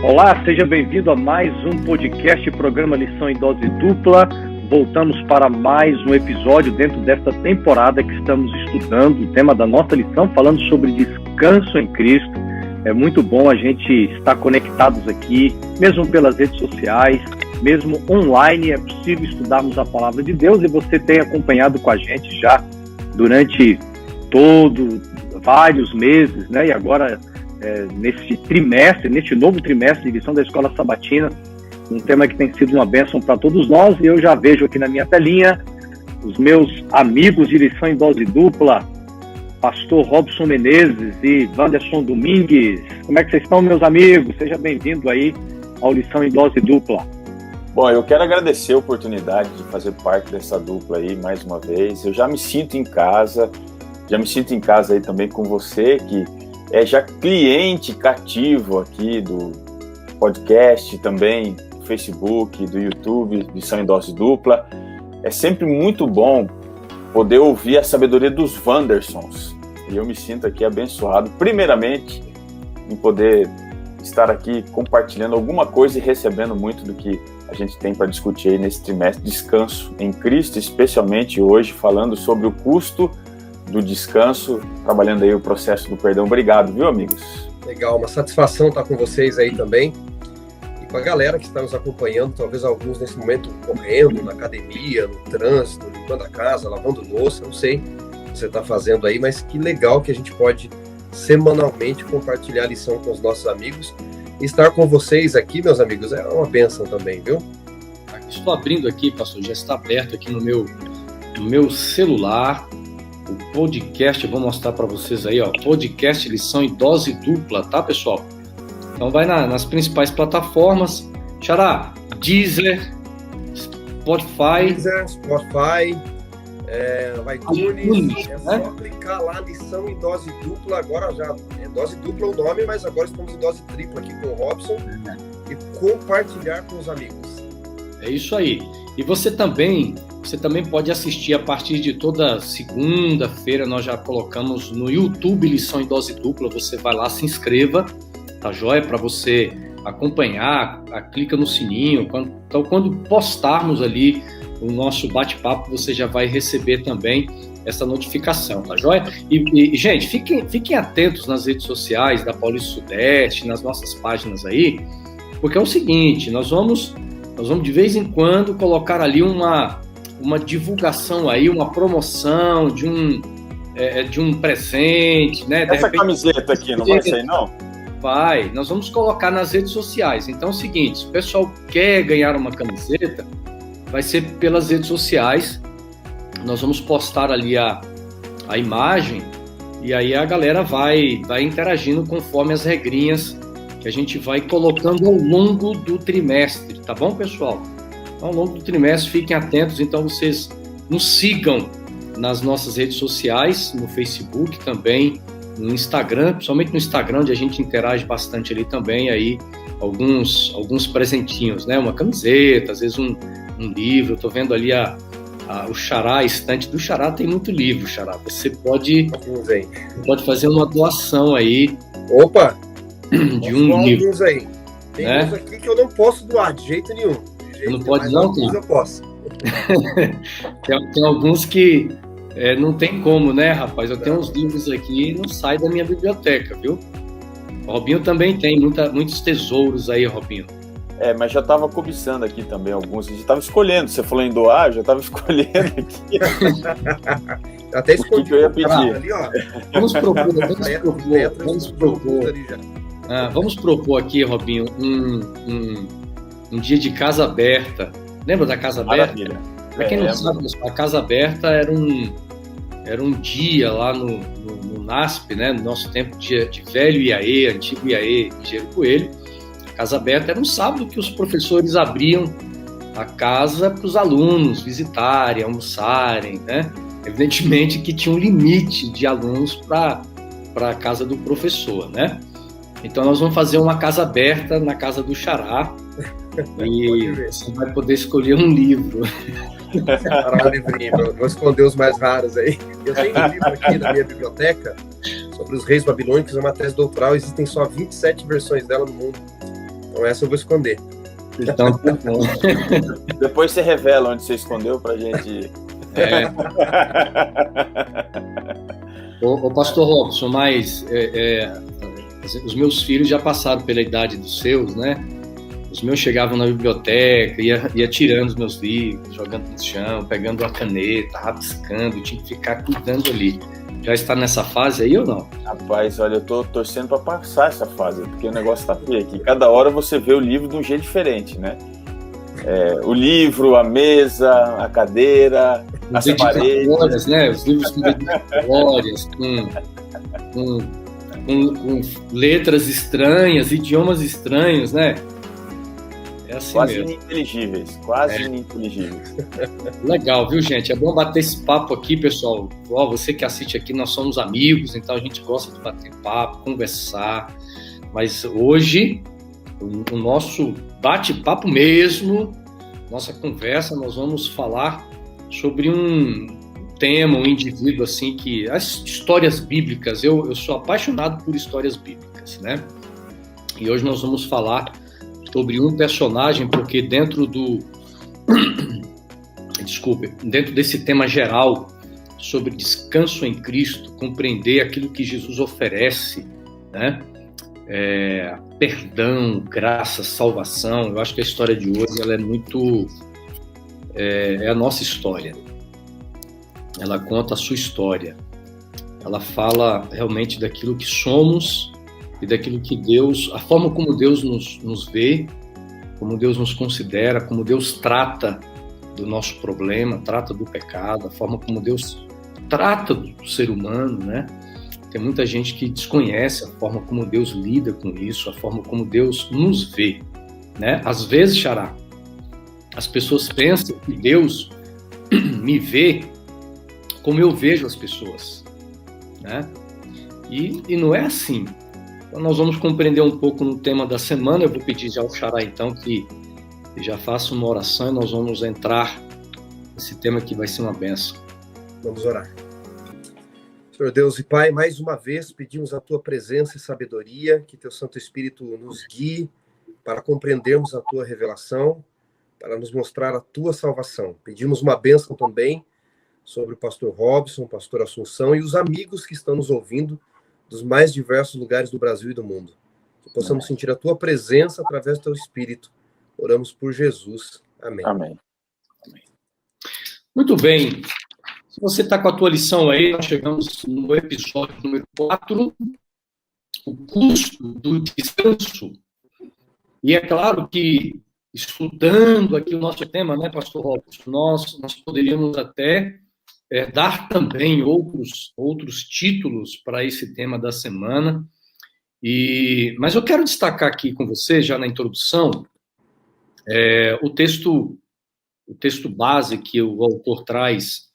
Olá, seja bem-vindo a mais um podcast, programa Lição em Dose Dupla. Voltamos para mais um episódio dentro desta temporada que estamos estudando o tema da nossa lição, falando sobre descanso em Cristo. É muito bom a gente estar conectados aqui, mesmo pelas redes sociais, mesmo online, é possível estudarmos a Palavra de Deus, e você tem acompanhado com a gente já durante vários meses, né? E agora, neste novo trimestre de lição da Escola Sabatina, um tema que tem sido uma bênção para todos nós, e eu já vejo aqui na minha telinha os meus amigos de Lição em Dose Dupla, Pastor Robson Menezes e Wanderson Domingues. Como é que vocês estão, meus amigos? Seja bem-vindo aí ao Lição em Dose Dupla. Bom, eu quero agradecer a oportunidade de fazer parte dessa dupla aí mais uma vez. Eu já me sinto em casa aí também com você, que é já cliente cativo aqui do podcast, também do Facebook, do YouTube, Lição em Dose Dupla. É sempre muito bom poder ouvir a sabedoria dos Wandersons. E eu me sinto aqui abençoado, primeiramente, em poder estar aqui compartilhando alguma coisa e recebendo muito do que a gente tem para discutir aí nesse trimestre. Descanso em Cristo, especialmente hoje, falando sobre o custo do descanso, trabalhando aí o processo do perdão. Obrigado, viu, amigos? Legal, uma satisfação estar com vocês aí também. E com a galera que está nos acompanhando, talvez alguns nesse momento correndo, na academia, no trânsito, limpando a casa, lavando louça, não sei o que você está fazendo aí, mas que legal que a gente pode semanalmente compartilhar a lição com os nossos amigos. E estar com vocês aqui, meus amigos, é uma bênção também, viu? Estou abrindo aqui, pastor, já está aberto aqui no meu celular, o podcast. Eu vou mostrar para vocês aí, ó, podcast Lição em Dose Dupla, tá, pessoal? Então vai nas principais plataformas, Xará, Deezer, Spotify, iTunes, é só clicar lá, Lição em Dose Dupla. Agora já é Dose Dupla o nome, mas agora estamos em Dose Tripla aqui com o Robson, e compartilhar com os amigos. É isso aí. E você também pode assistir a partir de toda segunda-feira. Nós já colocamos no YouTube Lição em Dose Dupla. Você vai lá, se inscreva, tá joia? Para você acompanhar, clica no sininho. Então, quando postarmos ali o nosso bate-papo, você já vai receber também essa notificação, tá joia? E gente, fiquem atentos nas redes sociais da Paulista Sudeste, nas nossas páginas aí, porque é o seguinte, nós vamos de vez em quando colocar ali uma divulgação aí, uma promoção de um presente, né? Essa camiseta aqui não vai sair, não? Vai, nós vamos colocar nas redes sociais. Então é o seguinte, se o pessoal quer ganhar uma camiseta, vai ser pelas redes sociais. Nós vamos postar ali a imagem, e aí a galera vai interagindo conforme as regrinhas que a gente vai colocando ao longo do trimestre, tá bom, pessoal? Então, ao longo do trimestre, fiquem atentos. Então vocês nos sigam nas nossas redes sociais, no Facebook também, no Instagram, principalmente no Instagram, onde a gente interage bastante ali também, aí alguns presentinhos, né? Uma camiseta, às vezes um livro. Eu tô vendo ali o Xará, a estante do Xará tem muito livro, Xará. Você pode fazer uma doação aí. Opa! De um livro. Aí. Tem uns aqui que eu não posso doar de jeito nenhum. Não pode não? Eu posso. Tem alguns que não tem como, né, rapaz? Eu tenho uns livros aqui e não sai da minha biblioteca, viu? O Robinho também tem muitos tesouros aí, Robinho. Mas já estava cobiçando aqui também alguns. A gente estava escolhendo. Você falou em doar, eu já estava escolhendo aqui. Até escolhi. O que eu ia pedir? Ali, ó. Vamos propor aqui, Robinho, um dia de casa aberta. Lembra da casa aberta? Para quem não sabe, a casa aberta era um dia lá no NASP, né? No nosso tempo de velho IAE, antigo IAE, Engenheiro Coelho. A casa aberta era um sábado que os professores abriam a casa para os alunos visitarem, almoçarem, né? Evidentemente que tinha um limite de alunos para a casa do professor, né? Então nós vamos fazer uma casa aberta na casa do Xará e você vai poder escolher um livro. Vou esconder os mais raros aí. Eu tenho um livro aqui na minha biblioteca sobre os reis babilônicos, é uma tese doutoral, existem só 27 versões dela no mundo. Então essa eu vou esconder. Então, tá bom. Depois você revela onde você escondeu pra gente. Ô, pastor Robson, mas os meus filhos já passaram pela idade dos seus, né? Os meus chegavam na biblioteca, ia tirando os meus livros, jogando no chão, pegando a caneta, rabiscando, tinha que ficar cuidando ali. Já está nessa fase aí ou não? Rapaz, olha, eu tô torcendo para passar essa fase, porque o negócio tá feio aqui. Cada hora você vê o livro de um jeito diferente, né? O livro, a mesa, a cadeira, as paredes. Né? Os livros com dedicatórias, com letras estranhas, idiomas estranhos, né? É assim quase mesmo. Ininteligíveis, ininteligíveis. Legal, viu, gente? É bom bater esse papo aqui, pessoal. Ó, você que assiste aqui, nós somos amigos, então a gente gosta de bater papo, conversar. Mas hoje, o nosso bate-papo mesmo, nossa conversa, nós vamos falar sobre um tema, um indivíduo assim que... As histórias bíblicas, eu sou apaixonado por histórias bíblicas, né? E hoje nós vamos falar sobre um personagem, porque dentro desse tema geral sobre descanso em Cristo, compreender aquilo que Jesus oferece, né? Perdão, graça, salvação. Eu acho que a história de hoje ela é muito é a nossa história. Ela conta a sua história. Ela fala realmente daquilo que somos e daquilo que Deus, a forma como Deus nos vê, como Deus nos considera, como Deus trata do nosso problema, trata do pecado, a forma como Deus trata do ser humano, né? Tem muita gente que desconhece a forma como Deus lida com isso, a forma como Deus nos vê, né? Às vezes, Xará, as pessoas pensam que Deus me vê como eu vejo as pessoas, né? E não é assim. Então, nós vamos compreender um pouco no tema da semana. Eu vou pedir já ao Xará, então, que já faça uma oração e nós vamos entrar nesse tema que vai ser uma bênção. Vamos orar. Senhor Deus e Pai, mais uma vez pedimos a Tua presença e sabedoria, que Teu Santo Espírito nos guie para compreendermos a Tua revelação, para nos mostrar a Tua salvação. Pedimos uma bênção também sobre o pastor Robson, pastor Assunção e os amigos que estão nos ouvindo dos mais diversos lugares do Brasil e do mundo. Que possamos sentir a Tua presença através do Teu Espírito. Oramos por Jesus. Amém. Amém. Muito bem. Se você está com a tua lição aí, nós chegamos no episódio número 4, o custo do descanso. E é claro que, estudando aqui o nosso tema, né, pastor Robson, nós poderíamos até dar também outros títulos para esse tema da semana. Mas eu quero destacar aqui com você, já na introdução, o texto base que o autor traz,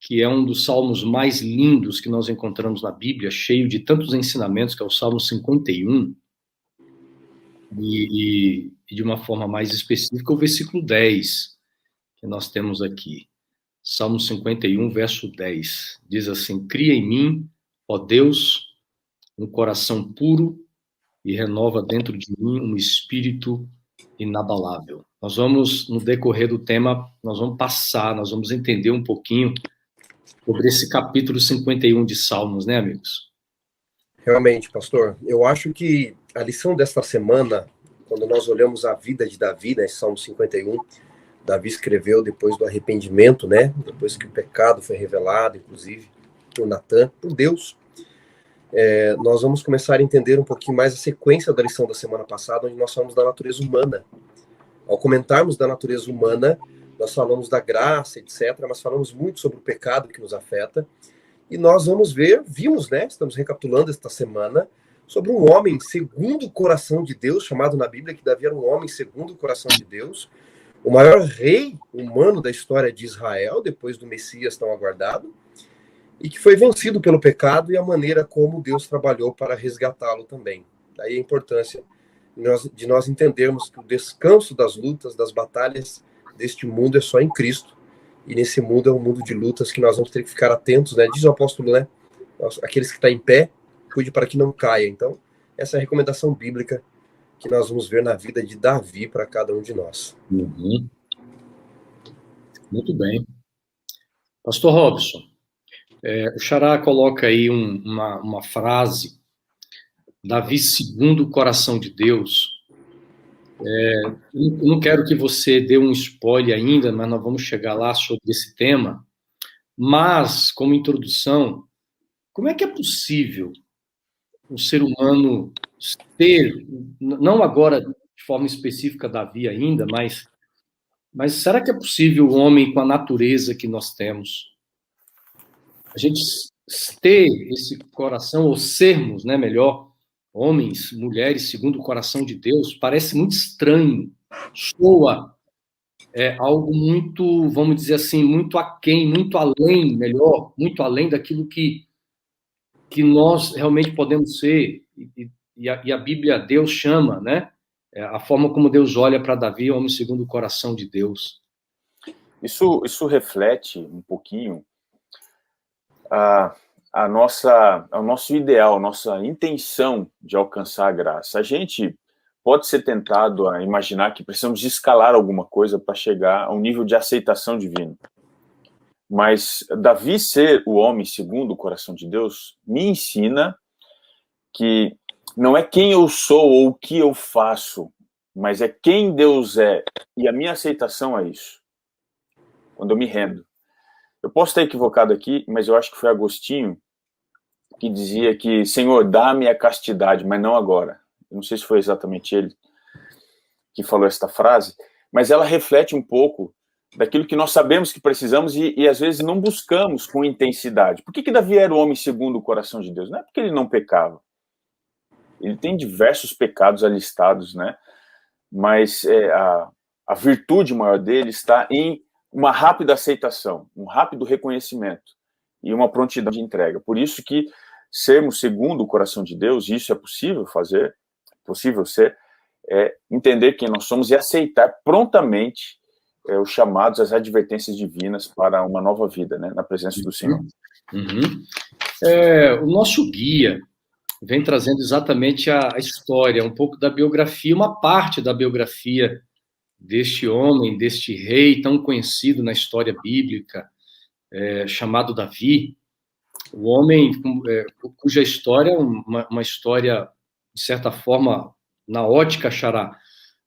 que é um dos salmos mais lindos que nós encontramos na Bíblia, cheio de tantos ensinamentos, que é o Salmo 51, e de uma forma mais específica, o versículo 10, que nós temos aqui. Salmo 51, verso 10, diz assim: Cria em mim, ó Deus, um coração puro e renova dentro de mim um espírito inabalável. Nós vamos, no decorrer do tema, nós vamos entender um pouquinho sobre esse capítulo 51 de Salmos, né, amigos? Realmente, pastor, eu acho que a lição desta semana, quando nós olhamos a vida de Davi, né, Salmo 51, Davi escreveu depois do arrependimento, né, depois que o pecado foi revelado, inclusive, por Natã, por Deus. Nós vamos começar a entender um pouquinho mais a sequência da lição da semana passada, onde nós falamos da natureza humana. Ao comentarmos da natureza humana, nós falamos da graça, etc., mas falamos muito sobre o pecado que nos afeta. E nós vimos, né, estamos recapitulando esta semana, sobre um homem segundo o coração de Deus, chamado na Bíblia que Davi era um homem segundo o coração de Deus, o maior rei humano da história de Israel, depois do Messias tão aguardado, e que foi vencido pelo pecado e a maneira como Deus trabalhou para resgatá-lo também. Daí a importância de nós entendermos que o descanso das lutas, das batalhas deste mundo é só em Cristo. E nesse mundo é um mundo de lutas que nós vamos ter que ficar atentos, né? Diz o apóstolo, né? Aqueles que estão em pé, cuide para que não caia. Então, essa é a recomendação bíblica que nós vamos ver na vida de Davi para cada um de nós. Uhum. Muito bem. Pastor Robson, o Xará coloca aí uma frase, Davi segundo o coração de Deus. Eu não quero que você dê um spoiler ainda, mas nós vamos chegar lá sobre esse tema. Mas, como introdução, como é que é possível um ser humano ter, não agora de forma específica Davi ainda, mas será que é possível o homem com a natureza que nós temos, a gente ter esse coração, ou sermos, né, melhor, homens, mulheres, segundo o coração de Deus, parece muito estranho, soa algo muito, vamos dizer assim, muito aquém, muito além, melhor, muito além daquilo que nós realmente podemos ser, e a Bíblia, Deus chama, né? A forma como Deus olha para Davi, homem segundo o coração de Deus. Isso reflete um pouquinho o nosso ideal, nossa intenção de alcançar a graça. A gente pode ser tentado a imaginar que precisamos escalar alguma coisa para chegar a um nível de aceitação divina. Mas Davi ser o homem segundo o coração de Deus me ensina que não é quem eu sou ou o que eu faço, mas é quem Deus é, e a minha aceitação é isso. Quando eu me rendo. Eu posso estar equivocado aqui, mas eu acho que foi Agostinho que dizia que, Senhor, dá-me a castidade, mas não agora. Eu não sei se foi exatamente ele que falou esta frase, mas ela reflete um pouco daquilo que nós sabemos que precisamos e às vezes não buscamos com intensidade. Por que Davi era o homem segundo o coração de Deus? Não é porque ele não pecava. Ele tem diversos pecados alistados, né? Mas a virtude maior dele está em uma rápida aceitação, um rápido reconhecimento e uma prontidão de entrega. Por isso que sermos segundo o coração de Deus, isso é possível fazer, possível ser, entender quem nós somos e aceitar prontamente os chamados, as advertências divinas para uma nova vida, né, na presença do Senhor. O nosso guia vem trazendo exatamente a história, um pouco da biografia, uma parte da biografia deste homem, deste rei tão conhecido na história bíblica, chamado Davi, o homem cuja história é uma história, de certa forma, na ótica, Xará,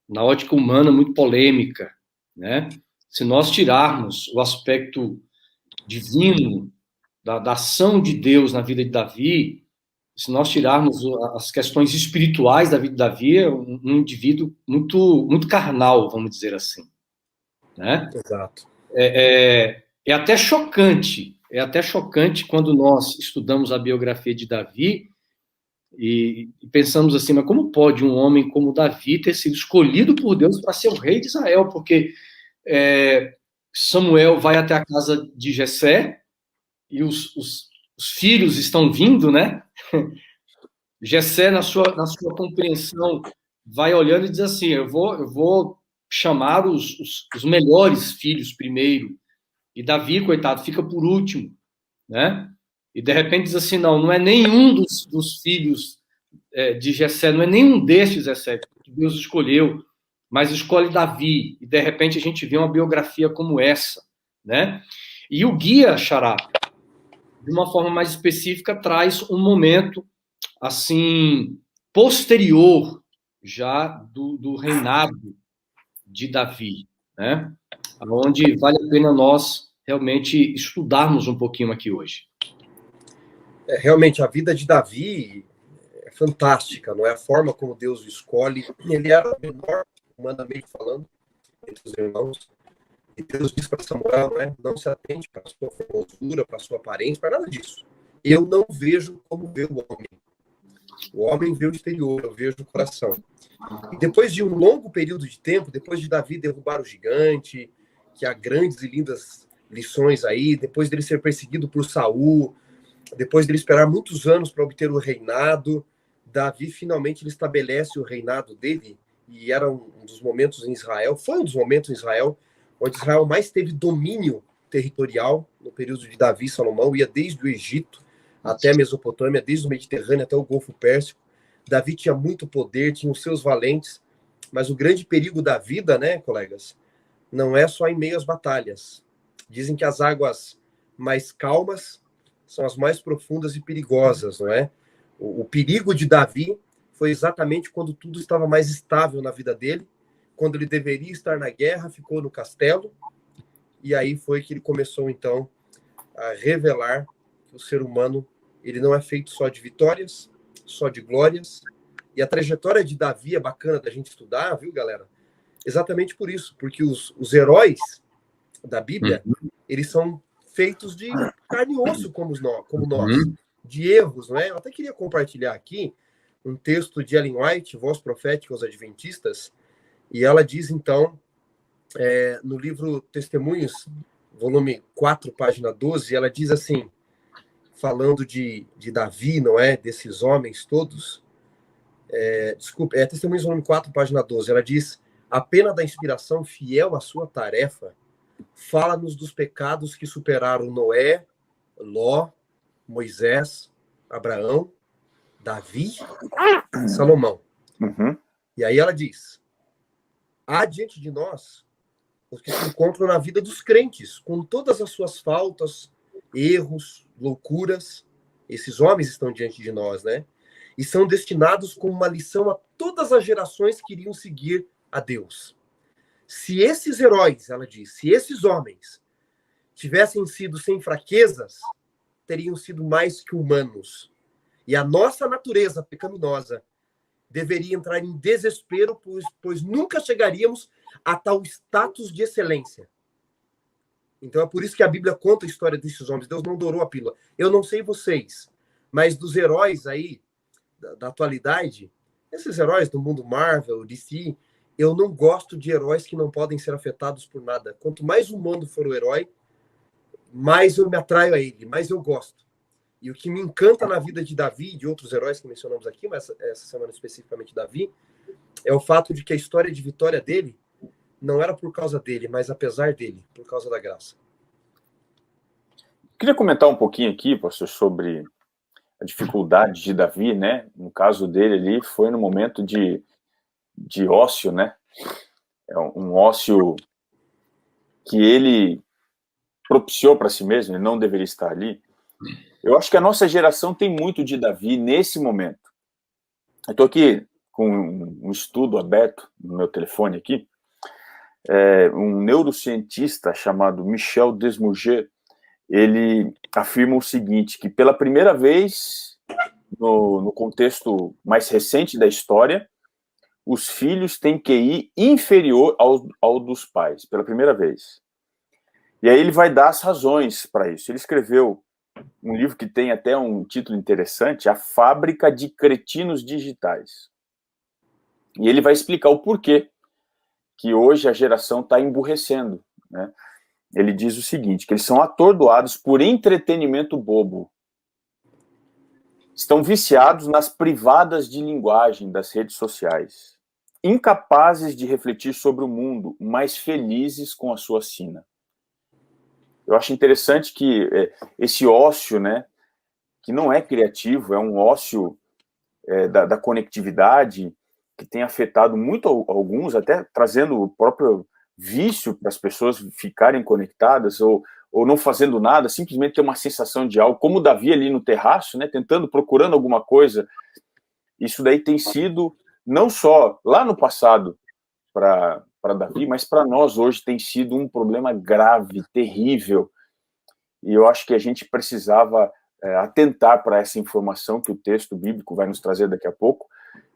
na ótica humana, muito polêmica, né? Se nós tirarmos o aspecto divino da ação de Deus na vida de Davi, se nós tirarmos as questões espirituais da vida de Davi, é um indivíduo muito, muito carnal, vamos dizer assim, né? Exato. É até chocante quando nós estudamos a biografia de Davi e pensamos assim, mas como pode um homem como Davi ter sido escolhido por Deus para ser o rei de Israel? Porque Samuel vai até a casa de Jessé e os filhos estão vindo, né? Jessé, na sua compreensão, vai olhando e diz assim, eu vou chamar os melhores filhos primeiro, e Davi, coitado, fica por último, né? E de repente diz assim, não é nenhum dos filhos de Jessé, não é nenhum destes, Jessé, que Deus escolheu, mas escolhe Davi, e de repente a gente vê uma biografia como essa, né? E o guia, Xará, de uma forma mais específica, traz um momento, assim, posterior já do reinado de Davi, né? Onde vale a pena nós realmente estudarmos um pouquinho aqui hoje. Realmente, a vida de Davi é fantástica, não é? A forma como Deus o escolhe. Ele era o menor, humanamente falando, entre os irmãos. E Deus diz para Samuel, não se atente para a sua formosura, para a sua aparência, para nada disso. Eu não vejo como vê o homem. O homem vê o exterior, eu vejo o coração. E depois de um longo período de tempo, depois de Davi derrubar o gigante, que há grandes e lindas lições aí, depois dele ser perseguido por Saul, depois dele esperar muitos anos para obter o reinado, Davi finalmente ele estabelece o reinado dele, e era um dos momentos em Israel, foi um dos momentos em Israel, onde Israel mais teve domínio territorial no período de Davi e Salomão, ia desde o Egito até a Mesopotâmia, desde o Mediterrâneo até o Golfo Pérsico. Davi tinha muito poder, tinha os seus valentes, mas o grande perigo da vida, né, colegas, não é só em meio às batalhas. Dizem que as águas mais calmas são as mais profundas e perigosas, não é? O perigo de Davi foi exatamente quando tudo estava mais estável na vida dele, quando ele deveria estar na guerra, ficou no castelo, e aí foi que ele começou, então, a revelar que o ser humano, ele não é feito só de vitórias, só de glórias, e a trajetória de Davi é bacana da gente estudar, viu, galera? Exatamente por isso, porque os heróis da Bíblia, eles são feitos de carne e osso como nós, de erros, não é? Eu até queria compartilhar aqui um texto de Ellen White, Voz Profética aos Adventistas, e ela diz, então, no livro Testemunhos, volume 4, página 12, ela diz assim, falando de Davi, não é? Desses homens todos, Testemunhos, volume 4, página 12, ela diz, a pena da inspiração fiel à sua tarefa fala-nos dos pecados que superaram Noé, Ló, Moisés, Abraão, Davi e Salomão. E aí ela diz, há diante de nós os que se encontram na vida dos crentes, com todas as suas faltas, erros, loucuras. Esses homens estão diante de nós, né? E são destinados como uma lição a todas as gerações que iriam seguir a Deus. Se esses heróis, ela diz, se esses homens tivessem sido sem fraquezas, teriam sido mais que humanos. E a nossa natureza pecaminosa deveria entrar em desespero, pois nunca chegaríamos a tal status de excelência. Então é por isso que a Bíblia conta a história desses homens. Deus não dourou a pílula. Eu não sei vocês, mas dos heróis aí, da atualidade, esses heróis do mundo Marvel, DC, eu não gosto de heróis que não podem ser afetados por nada. Quanto mais humano for o herói, mais eu me atraio a ele, mais eu gosto. E o que me encanta na vida de Davi e de outros heróis que mencionamos aqui, mas essa semana especificamente Davi, é o fato de que a história de vitória dele não era por causa dele, mas apesar dele, por causa da graça. Queria comentar um pouquinho aqui, pastor, sobre a dificuldade de Davi, né? No caso dele ali, foi no momento de ócio, né? É um ócio que ele propiciou para si mesmo, ele não deveria estar ali. Eu acho que a nossa geração tem muito de Davi nesse momento. Eu estou aqui com um estudo aberto no meu telefone aqui. Um neurocientista chamado Michel Desmouget, ele afirma o seguinte, que pela primeira vez, no contexto mais recente da história, os filhos têm QI inferior ao dos pais, pela primeira vez. E aí ele vai dar as razões para isso. Ele escreveu um livro que tem até um título interessante, A Fábrica de Cretinos Digitais. E ele vai explicar o porquê que hoje a geração está emburrecendo, né? Ele diz o seguinte, que eles são atordoados por entretenimento bobo. Estão viciados nas privadas de linguagem das redes sociais. Incapazes de refletir sobre o mundo, mas felizes com a sua sina. Eu acho interessante que esse ócio, né, que não é criativo, é um ócio da conectividade, que tem afetado muito alguns, até trazendo o próprio vício para as pessoas ficarem conectadas, ou não fazendo nada, simplesmente ter uma sensação de algo, como o Davi ali no terraço, né, procurando alguma coisa. Isso daí tem sido, não só lá no passado para Davi, mas para nós hoje tem sido um problema grave, terrível, e eu acho que a gente precisava atentar para essa informação que o texto bíblico vai nos trazer daqui a pouco,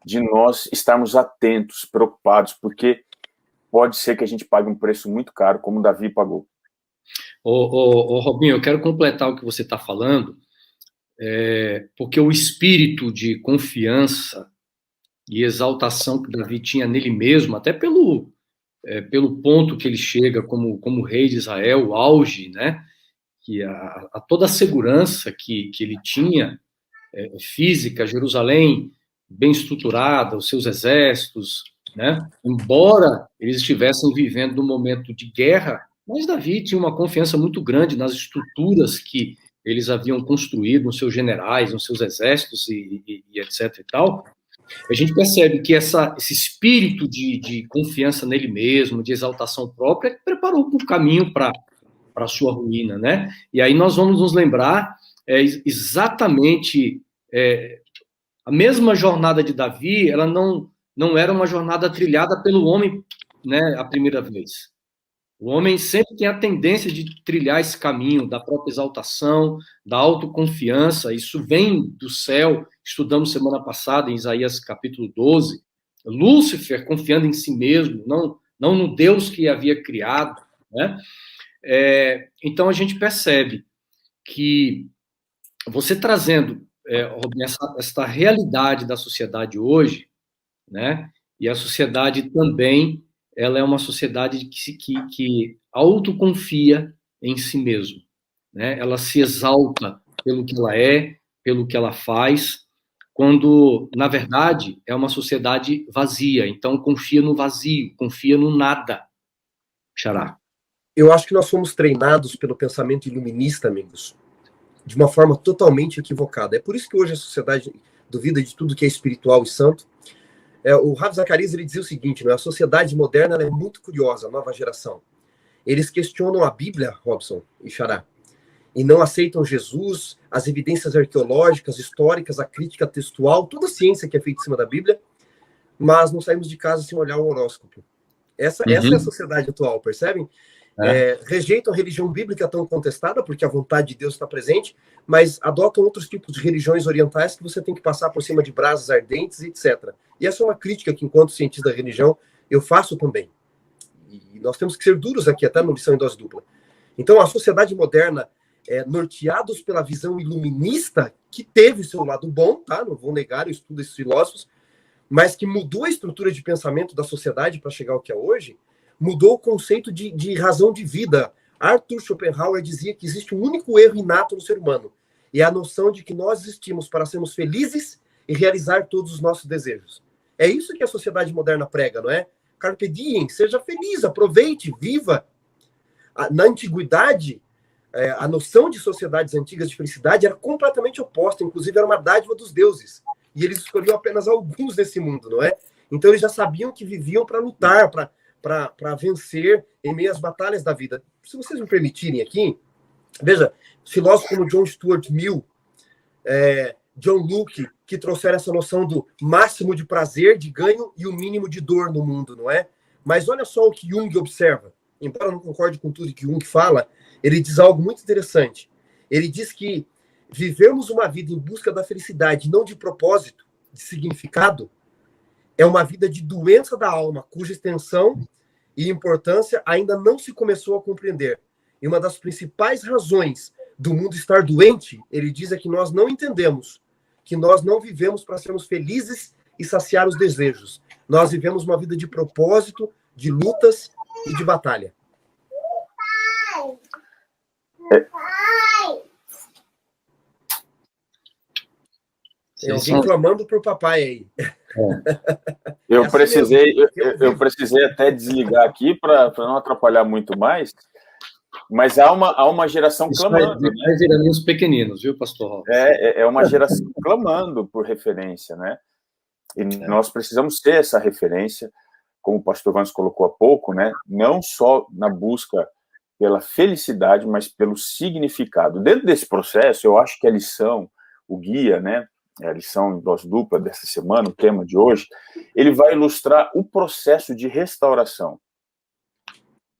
de nós estarmos atentos, preocupados, porque pode ser que a gente pague um preço muito caro, como Davi pagou. Robinho, eu quero completar o que você está falando, porque o espírito de confiança e exaltação que Davi tinha nele mesmo, até pelo ponto que ele chega como rei de Israel, o auge, né? Que a toda a segurança que ele tinha, física, Jerusalém bem estruturada, os seus exércitos, né? Embora eles estivessem vivendo num momento de guerra, mas Davi tinha uma confiança muito grande nas estruturas que eles haviam construído, nos seus generais, nos seus exércitos e etc e tal. A gente percebe que esse espírito de confiança nele mesmo, de exaltação própria, preparou o caminho para a sua ruína, né? E aí nós vamos nos lembrar exatamente a mesma jornada de Davi, ela não era uma jornada trilhada pelo homem, né, a primeira vez. O homem sempre tem a tendência de trilhar esse caminho da própria exaltação, da autoconfiança. Isso vem do céu. Estudamos semana passada, em Isaías capítulo 12. Lúcifer confiando em si mesmo, não no Deus que havia criado, né? Então, a gente percebe que você trazendo essa realidade da sociedade hoje, né? E a sociedade também, ela é uma sociedade que autoconfia em si mesmo, né? Ela se exalta pelo que ela é, pelo que ela faz, quando, na verdade, é uma sociedade vazia. Então, confia no vazio, confia no nada. Xará. Eu acho que nós fomos treinados pelo pensamento iluminista, amigos, de uma forma totalmente equivocada. É por isso que hoje a sociedade duvida de tudo que é espiritual e santo. O Rav Zacarias, ele dizia o seguinte, né? A sociedade moderna ela é muito curiosa, a nova geração. Eles questionam a Bíblia, Robson e Xará, e não aceitam Jesus, as evidências arqueológicas, históricas, a crítica textual, toda a ciência que é feita em cima da Bíblia, mas não saímos de casa sem olhar o horóscopo. Essa é a sociedade atual, percebem? Rejeitam a religião bíblica tão contestada, porque a vontade de Deus está presente, mas adotam outros tipos de religiões orientais que você tem que passar por cima de brasas ardentes, etc. E essa é uma crítica que, enquanto cientista da religião, eu faço também. E nós temos que ser duros aqui, até no Lição em Dose Dupla. Então, a sociedade moderna, norteados pela visão iluminista, que teve seu lado bom, tá? Não vou negar, eu estudo esses filósofos, mas que mudou a estrutura de pensamento da sociedade para chegar ao que é hoje, mudou o conceito de razão de vida. Arthur Schopenhauer dizia que existe um único erro inato no ser humano, e é a noção de que nós existimos para sermos felizes e realizar todos os nossos desejos. É isso que a sociedade moderna prega, não é? Carpe diem, seja feliz, aproveite, viva. Na antiguidade, a noção de sociedades antigas de felicidade era completamente oposta, inclusive era uma dádiva dos deuses, e eles escolhiam apenas alguns desse mundo, não é? Então eles já sabiam que viviam para lutar, para vencer em meio às batalhas da vida. Se vocês me permitirem aqui, veja, filósofos como John Stuart Mill, John Locke, que trouxeram essa noção do máximo de prazer, de ganho e o mínimo de dor no mundo, não é? Mas olha só o que Jung observa. Embora eu não concorde com tudo que Jung fala, ele diz algo muito interessante. Ele diz que vivermos uma vida em busca da felicidade, não de propósito, de significado, é uma vida de doença da alma, cuja extensão e importância ainda não se começou a compreender. E uma das principais razões do mundo estar doente, ele diz, é que nós não entendemos que nós não vivemos para sermos felizes e saciar os desejos. Nós vivemos uma vida de propósito, de lutas e de batalha. Tem alguém clamando por papai aí. Eu precisei até desligar aqui para não atrapalhar muito mais, mas há uma geração clamando. Vai virando uns pequeninos, viu, pastor Robson? É uma geração clamando por referência, né? E nós precisamos ter essa referência, como o pastor Vance colocou há pouco, né? Não só na busca pela felicidade, mas pelo significado. Dentro desse processo, eu acho que a lição, o guia, né? A lição em dose dupla dessa semana, o tema de hoje, ele vai ilustrar o processo de restauração,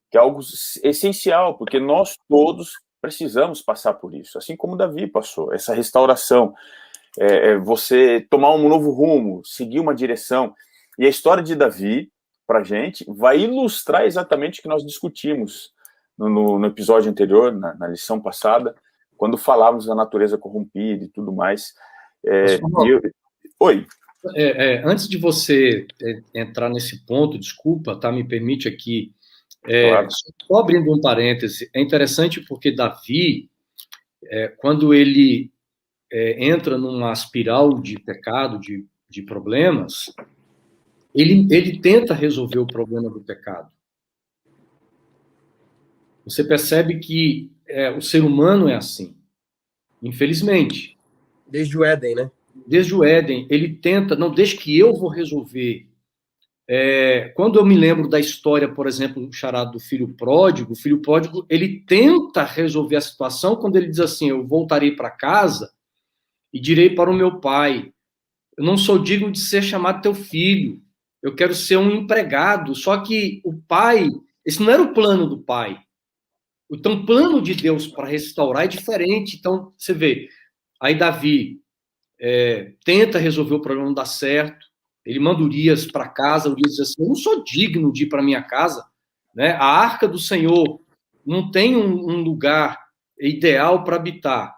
que é algo essencial, porque nós todos precisamos passar por isso, assim como Davi passou, essa restauração, você tomar um novo rumo, seguir uma direção, e a história de Davi, para a gente, vai ilustrar exatamente o que nós discutimos no episódio anterior, na lição passada, quando falávamos da natureza corrompida e tudo mais. Oi. Antes de você entrar nesse ponto, desculpa, tá? Me permite aqui, Claro. só abrindo um parêntese, é interessante porque Davi, quando ele entra numa espiral de pecado, de problemas, ele tenta resolver o problema do pecado. Você percebe que o ser humano é assim, infelizmente. Desde o Éden, né? desde o Éden, ele tenta, não, deixa que eu vou resolver. Quando eu me lembro da história, por exemplo, do charado do filho pródigo, ele tenta resolver a situação quando ele diz assim, eu voltarei para casa e direi para o meu pai, eu não sou digno de ser chamado teu filho, eu quero ser um empregado. Só que o pai, esse não era o plano do pai. Então, o plano de Deus para restaurar é diferente. Então, você vê, aí Davi tenta resolver o problema, não dá certo, ele manda Urias para casa, Urias diz assim, eu não sou digno de ir para minha casa, né? A arca do Senhor não tem um lugar ideal para habitar.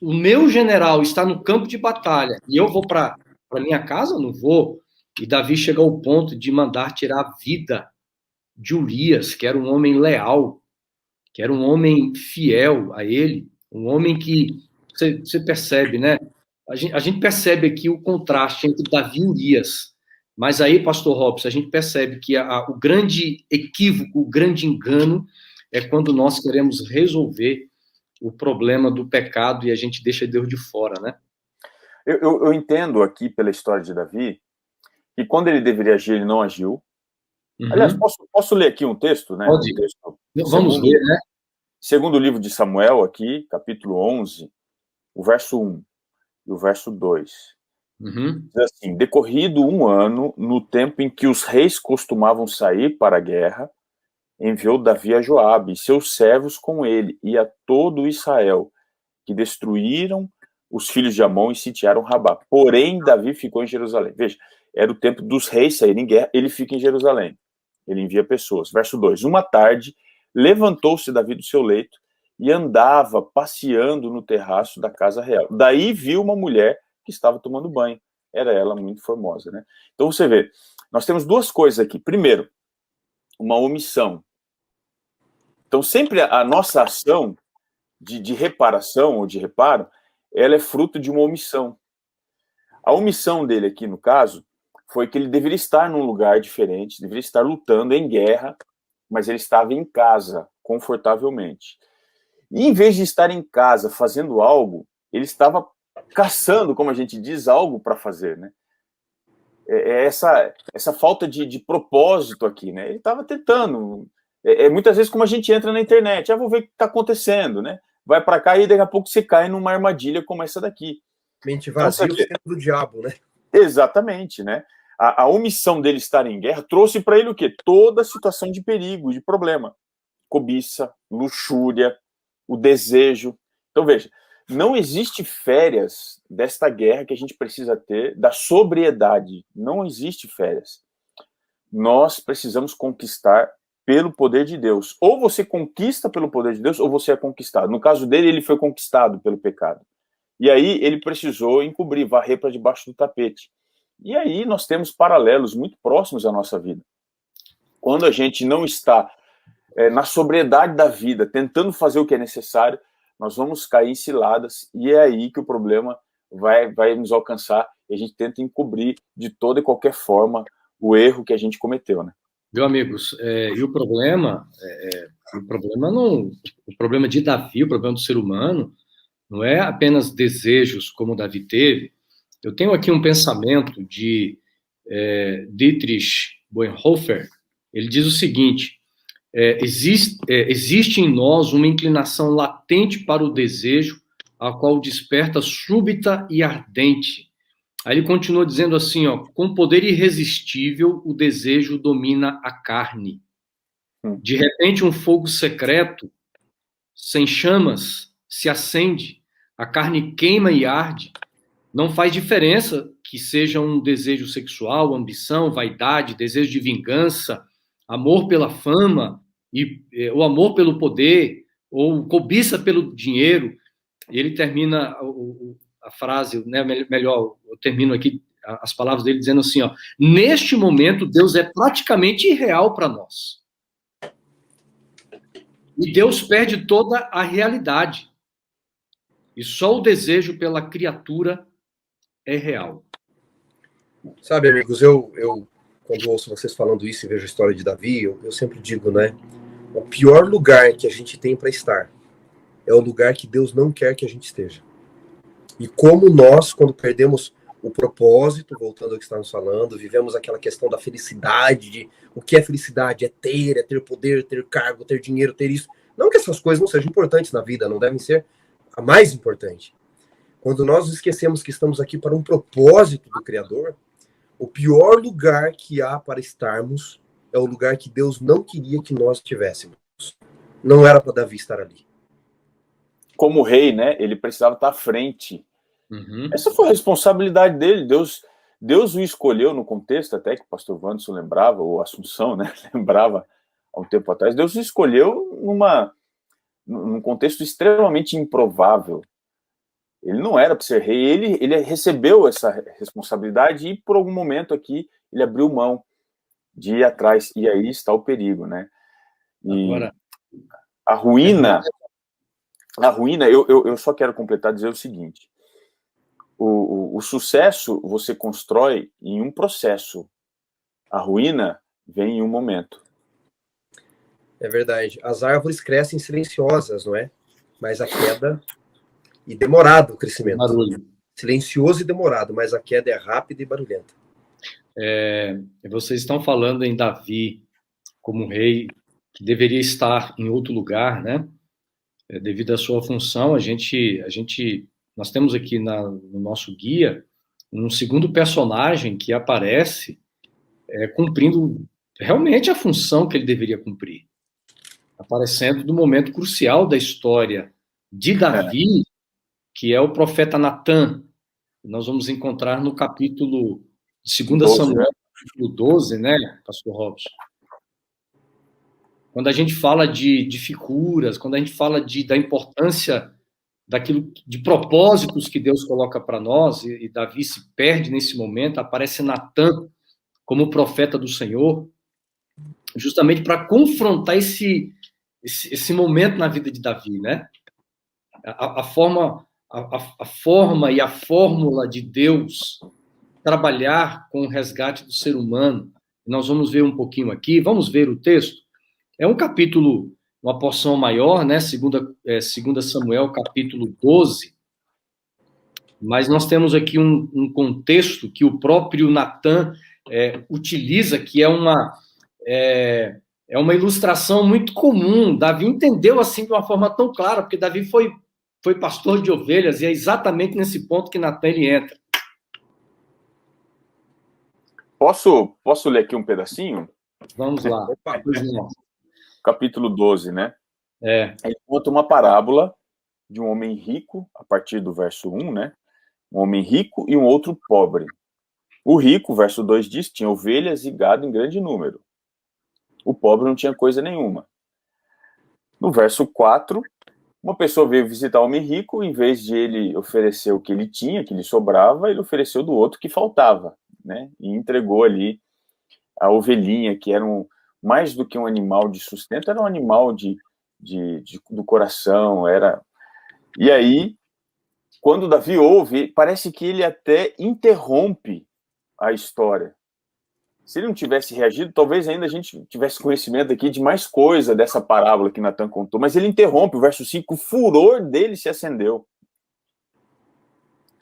O meu general está no campo de batalha e eu vou para minha casa? Não vou. E Davi chega ao ponto de mandar tirar a vida de Urias, que era um homem leal, que era um homem fiel a ele, um homem que, você percebe, né? A gente percebe aqui o contraste entre Davi e Urias. Mas aí, pastor Robson, a gente percebe que o grande equívoco, o grande engano é quando nós queremos resolver o problema do pecado e a gente deixa Deus de fora, né? Eu entendo aqui pela história de Davi que quando ele deveria agir, ele não agiu. Uhum. Aliás, posso ler aqui um texto, né? Pode. Um texto, vamos ler, né? Segundo livro de Samuel, aqui, capítulo 11, o verso 1 e o verso 2. Uhum. Diz assim, decorrido um ano, no tempo em que os reis costumavam sair para a guerra, enviou Davi a Joabe e seus servos com ele e a todo Israel, que destruíram os filhos de Amon e sitiaram Rabá. Porém, Davi ficou em Jerusalém. Veja, era o tempo dos reis saírem em guerra, ele fica em Jerusalém. Ele envia pessoas. Verso 2. Uma tarde, levantou-se Davi do seu leito e andava passeando no terraço da casa real. Daí viu uma mulher que estava tomando banho. Era ela muito formosa, né? Então você vê, nós temos duas coisas aqui. Primeiro, uma omissão. Então sempre a nossa ação de reparação ou de reparo, ela é fruto de uma omissão. A omissão dele aqui, no caso, foi que ele deveria estar num lugar diferente, deveria estar lutando em guerra, mas ele estava em casa, confortavelmente. E em vez de estar em casa fazendo algo, ele estava caçando, como a gente diz, algo para fazer, né? Essa falta de propósito aqui, né? Ele estava tentando. Muitas vezes como a gente entra na internet, vou ver o que está acontecendo, né? Vai para cá e daqui a pouco você cai numa armadilha como essa daqui. Mente vazia do diabo, né? Exatamente, né? A omissão dele estar em guerra trouxe para ele o quê? Toda a situação de perigo, de problema. Cobiça, luxúria, o desejo. Então, veja, não existe férias desta guerra que a gente precisa ter, da sobriedade. Não existe férias. Nós precisamos conquistar pelo poder de Deus. Ou você conquista pelo poder de Deus, ou você é conquistado. No caso dele, ele foi conquistado pelo pecado. E aí ele precisou encobrir, varrer para debaixo do tapete. E aí nós temos paralelos muito próximos à nossa vida. Quando a gente não está na sobriedade da vida, tentando fazer o que é necessário, nós vamos cair em ciladas e é aí que o problema vai nos alcançar e a gente tenta encobrir de toda e qualquer forma o erro que a gente cometeu, né? Meus amigos, e o problema de Davi, o problema do ser humano, não é apenas desejos como Davi teve. Eu tenho aqui um pensamento de Dietrich Bonhoeffer. Ele diz o seguinte, existe em nós uma inclinação latente para o desejo, a qual desperta súbita e ardente. Aí ele continua dizendo assim, com poder irresistível, o desejo domina a carne. De repente, um fogo secreto, sem chamas, se acende, a carne queima e arde. Não faz diferença que seja um desejo sexual, ambição, vaidade, desejo de vingança, amor pela fama, ou amor pelo poder, ou cobiça pelo dinheiro. E ele termina a frase, né, melhor, eu termino aqui as palavras dele dizendo assim, neste momento Deus é praticamente irreal para nós. E Deus perde toda a realidade. E só o desejo pela criatura é real. Sabe, amigos, eu quando ouço vocês falando isso e vejo a história de Davi, eu sempre digo, né, o pior lugar que a gente tem para estar é o lugar que Deus não quer que a gente esteja. E como nós, quando perdemos o propósito, voltando ao que estávamos falando, vivemos aquela questão da felicidade, de o que é felicidade? É ter poder, ter cargo, ter dinheiro, ter isso. Não que essas coisas não sejam importantes na vida, não devem ser a mais importante. Quando nós esquecemos que estamos aqui para um propósito do Criador, o pior lugar que há para estarmos é o lugar que Deus não queria que nós tivéssemos. Não era para Davi estar ali. Como rei, né? Ele precisava estar à frente. Uhum. Essa foi a responsabilidade dele. Deus o escolheu no contexto, até que o pastor Wanderson lembrava, ou Assunção, né? Lembrava há um tempo atrás. Deus o escolheu num contexto extremamente improvável. Ele não era para ser rei. Ele recebeu essa responsabilidade e, por algum momento aqui, ele abriu mão de ir atrás. E aí está o perigo, né? E Agora, a ruína, eu só quero completar e dizer o seguinte: o sucesso você constrói em um processo, a ruína vem em um momento. É verdade. As árvores crescem silenciosas, não é? Mas a queda... E demorado o crescimento. barulho. Silencioso e demorado, mas a queda é rápida e barulhenta. Vocês estão falando em Davi como rei que deveria estar em outro lugar, né? Devido à sua função, nós temos aqui no nosso guia um segundo personagem que aparece cumprindo realmente a função que ele deveria cumprir, aparecendo no momento crucial da história de Davi, que é o profeta Natan. Nós vamos encontrar no capítulo de 2 Samuel, capítulo 12, né, pastor Robson? Quando a gente fala de figuras, quando a gente fala da importância daquilo, de propósitos que Deus coloca para nós, e Davi se perde nesse momento, aparece Natan como profeta do Senhor, justamente para confrontar esse momento na vida de Davi, né? A forma e a fórmula de Deus trabalhar com o resgate do ser humano. Nós vamos ver um pouquinho aqui, vamos ver o texto. É um capítulo, uma porção maior, né? Segunda Samuel, capítulo 12. Mas nós temos aqui um contexto que o próprio Natan utiliza, que é uma ilustração muito comum. Davi entendeu assim de uma forma tão clara, porque Davi foi pastor de ovelhas, e é exatamente nesse ponto que Natan ele entra. Posso ler aqui um pedacinho? Vamos lá. Capítulo 12, né? Ele conta uma parábola de um homem rico, a partir do verso 1, né? Um homem rico e um outro pobre. O rico, verso 2 diz, tinha ovelhas e gado em grande número. O pobre não tinha coisa nenhuma. No verso 4, uma pessoa veio visitar o homem rico, em vez de ele oferecer o que ele tinha, que lhe sobrava, ele ofereceu do outro que faltava, né? E entregou ali a ovelhinha, que era mais do que um animal de sustento, era um animal do coração, era... E aí, quando Davi ouve, parece que ele até interrompe a história. Se ele não tivesse reagido, talvez ainda a gente tivesse conhecimento aqui de mais coisa dessa parábola que Natan contou, mas ele interrompe o verso 5, o furor dele se acendeu.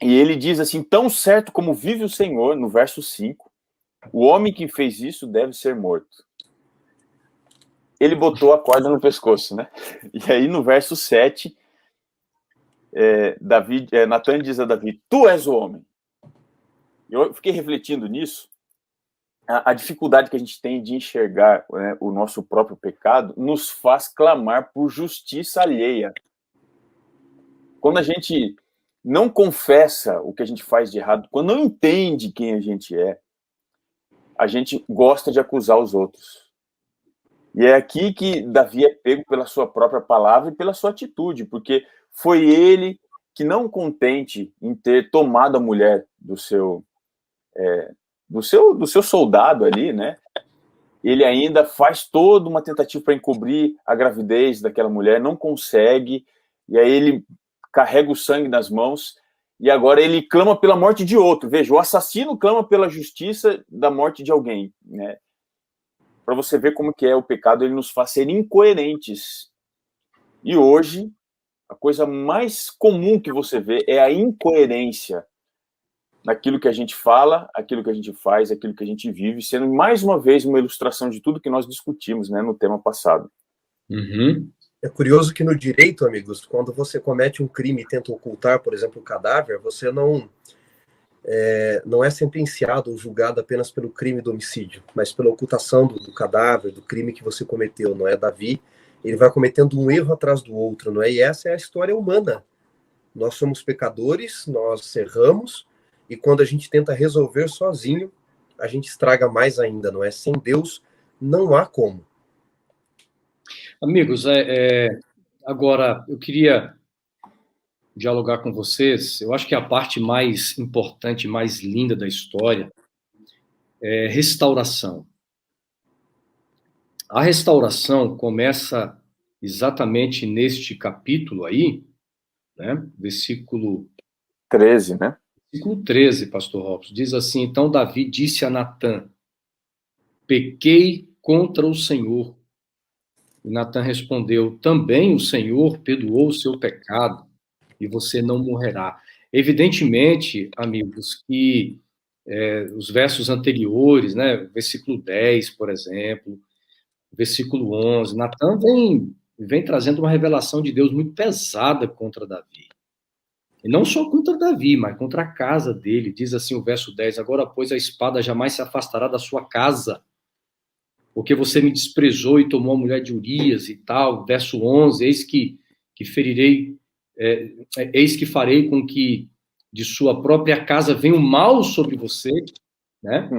E ele diz assim, tão certo como vive o Senhor, no verso 5, o homem que fez isso deve ser morto. Ele botou a corda no pescoço, né? E aí no verso 7, Natan diz a Davi, tu és o homem. Eu fiquei refletindo nisso. A dificuldade que a gente tem de enxergar, né, o nosso próprio pecado nos faz clamar por justiça alheia. Quando a gente não confessa o que a gente faz de errado, quando não entende quem a gente gosta de acusar os outros. E é aqui que Davi é pego pela sua própria palavra e pela sua atitude, porque foi ele que, não contente em ter tomado a mulher do seu soldado ali, né? Ele ainda faz toda uma tentativa para encobrir a gravidez daquela mulher, não consegue, e aí ele carrega o sangue nas mãos, e agora ele clama pela morte de outro. Veja, o assassino clama pela justiça da morte de alguém, né? Para você ver como que é o pecado, ele nos faz ser incoerentes. E hoje, a coisa mais comum que você vê é a incoerência naquilo que a gente fala, aquilo que a gente faz, aquilo que a gente vive, sendo mais uma vez uma ilustração de tudo que nós discutimos, né, no tema passado. Uhum. É curioso que no direito, amigos, quando você comete um crime e tenta ocultar, por exemplo, o cadáver, você não é sentenciado ou julgado apenas pelo crime do homicídio, mas pela ocultação do cadáver, do crime que você cometeu, não é? Davi, ele vai cometendo um erro atrás do outro, não é? E essa é a história humana. Nós somos pecadores, nós erramos, e quando a gente tenta resolver sozinho, a gente estraga mais ainda, não é? Sem Deus, não há como. Amigos, agora eu queria dialogar com vocês. Eu acho que a parte mais importante, mais linda da história é restauração. A restauração começa exatamente neste capítulo aí, né? Versículo 13, né? Versículo 13, pastor Robson, diz assim: então Davi disse a Natã: pequei contra o Senhor. E Natã respondeu: também o Senhor perdoou o seu pecado, e você não morrerá. Evidentemente, amigos, que os versos anteriores, né, versículo 10, por exemplo, versículo 11, Natã vem trazendo uma revelação de Deus muito pesada contra Davi. E não só contra Davi, mas contra a casa dele. Diz assim o verso 10, agora, pois, a espada jamais se afastará da sua casa, porque você me desprezou e tomou a mulher de Urias e tal. Verso 11, eis que ferirei, eis que farei com que de sua própria casa venha o mal sobre você, né?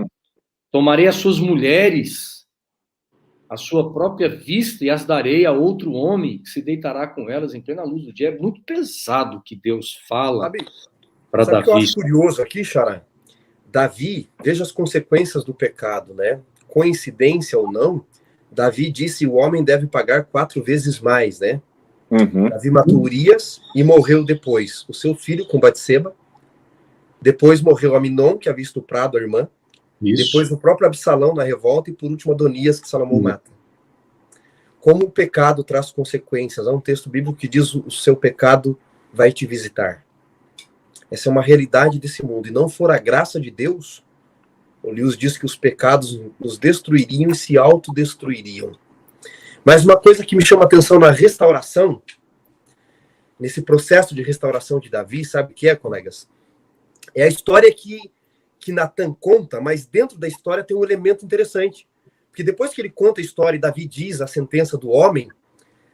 Tomarei as suas mulheres, a sua própria vista, e as darei a outro homem, que se deitará com elas em plena luz do dia. É muito pesado que Deus fala para Davi. Sabe o que eu acho curioso aqui, Xará? Davi, veja as consequências do pecado, né? Coincidência ou não, Davi disse: o homem deve pagar 4 vezes mais, né? Uhum. Davi matou Urias e morreu depois o seu filho com Batseba. Depois morreu Aminon, que havia estuprado a irmã. Isso. Depois o próprio Absalão na revolta, e por último Adonias, que Salomão mata. Como o pecado traz consequências. Há um texto bíblico que diz: o seu pecado vai te visitar. Essa é uma realidade desse mundo. E não for a graça de Deus, o Lewis diz que os pecados nos destruiriam e se autodestruiriam. Mas uma coisa que me chama a atenção na restauração, nesse processo de restauração de Davi, sabe o que é, colegas? É a história que Natã conta, mas dentro da história tem um elemento interessante. Porque depois que ele conta a história e Davi diz a sentença do homem,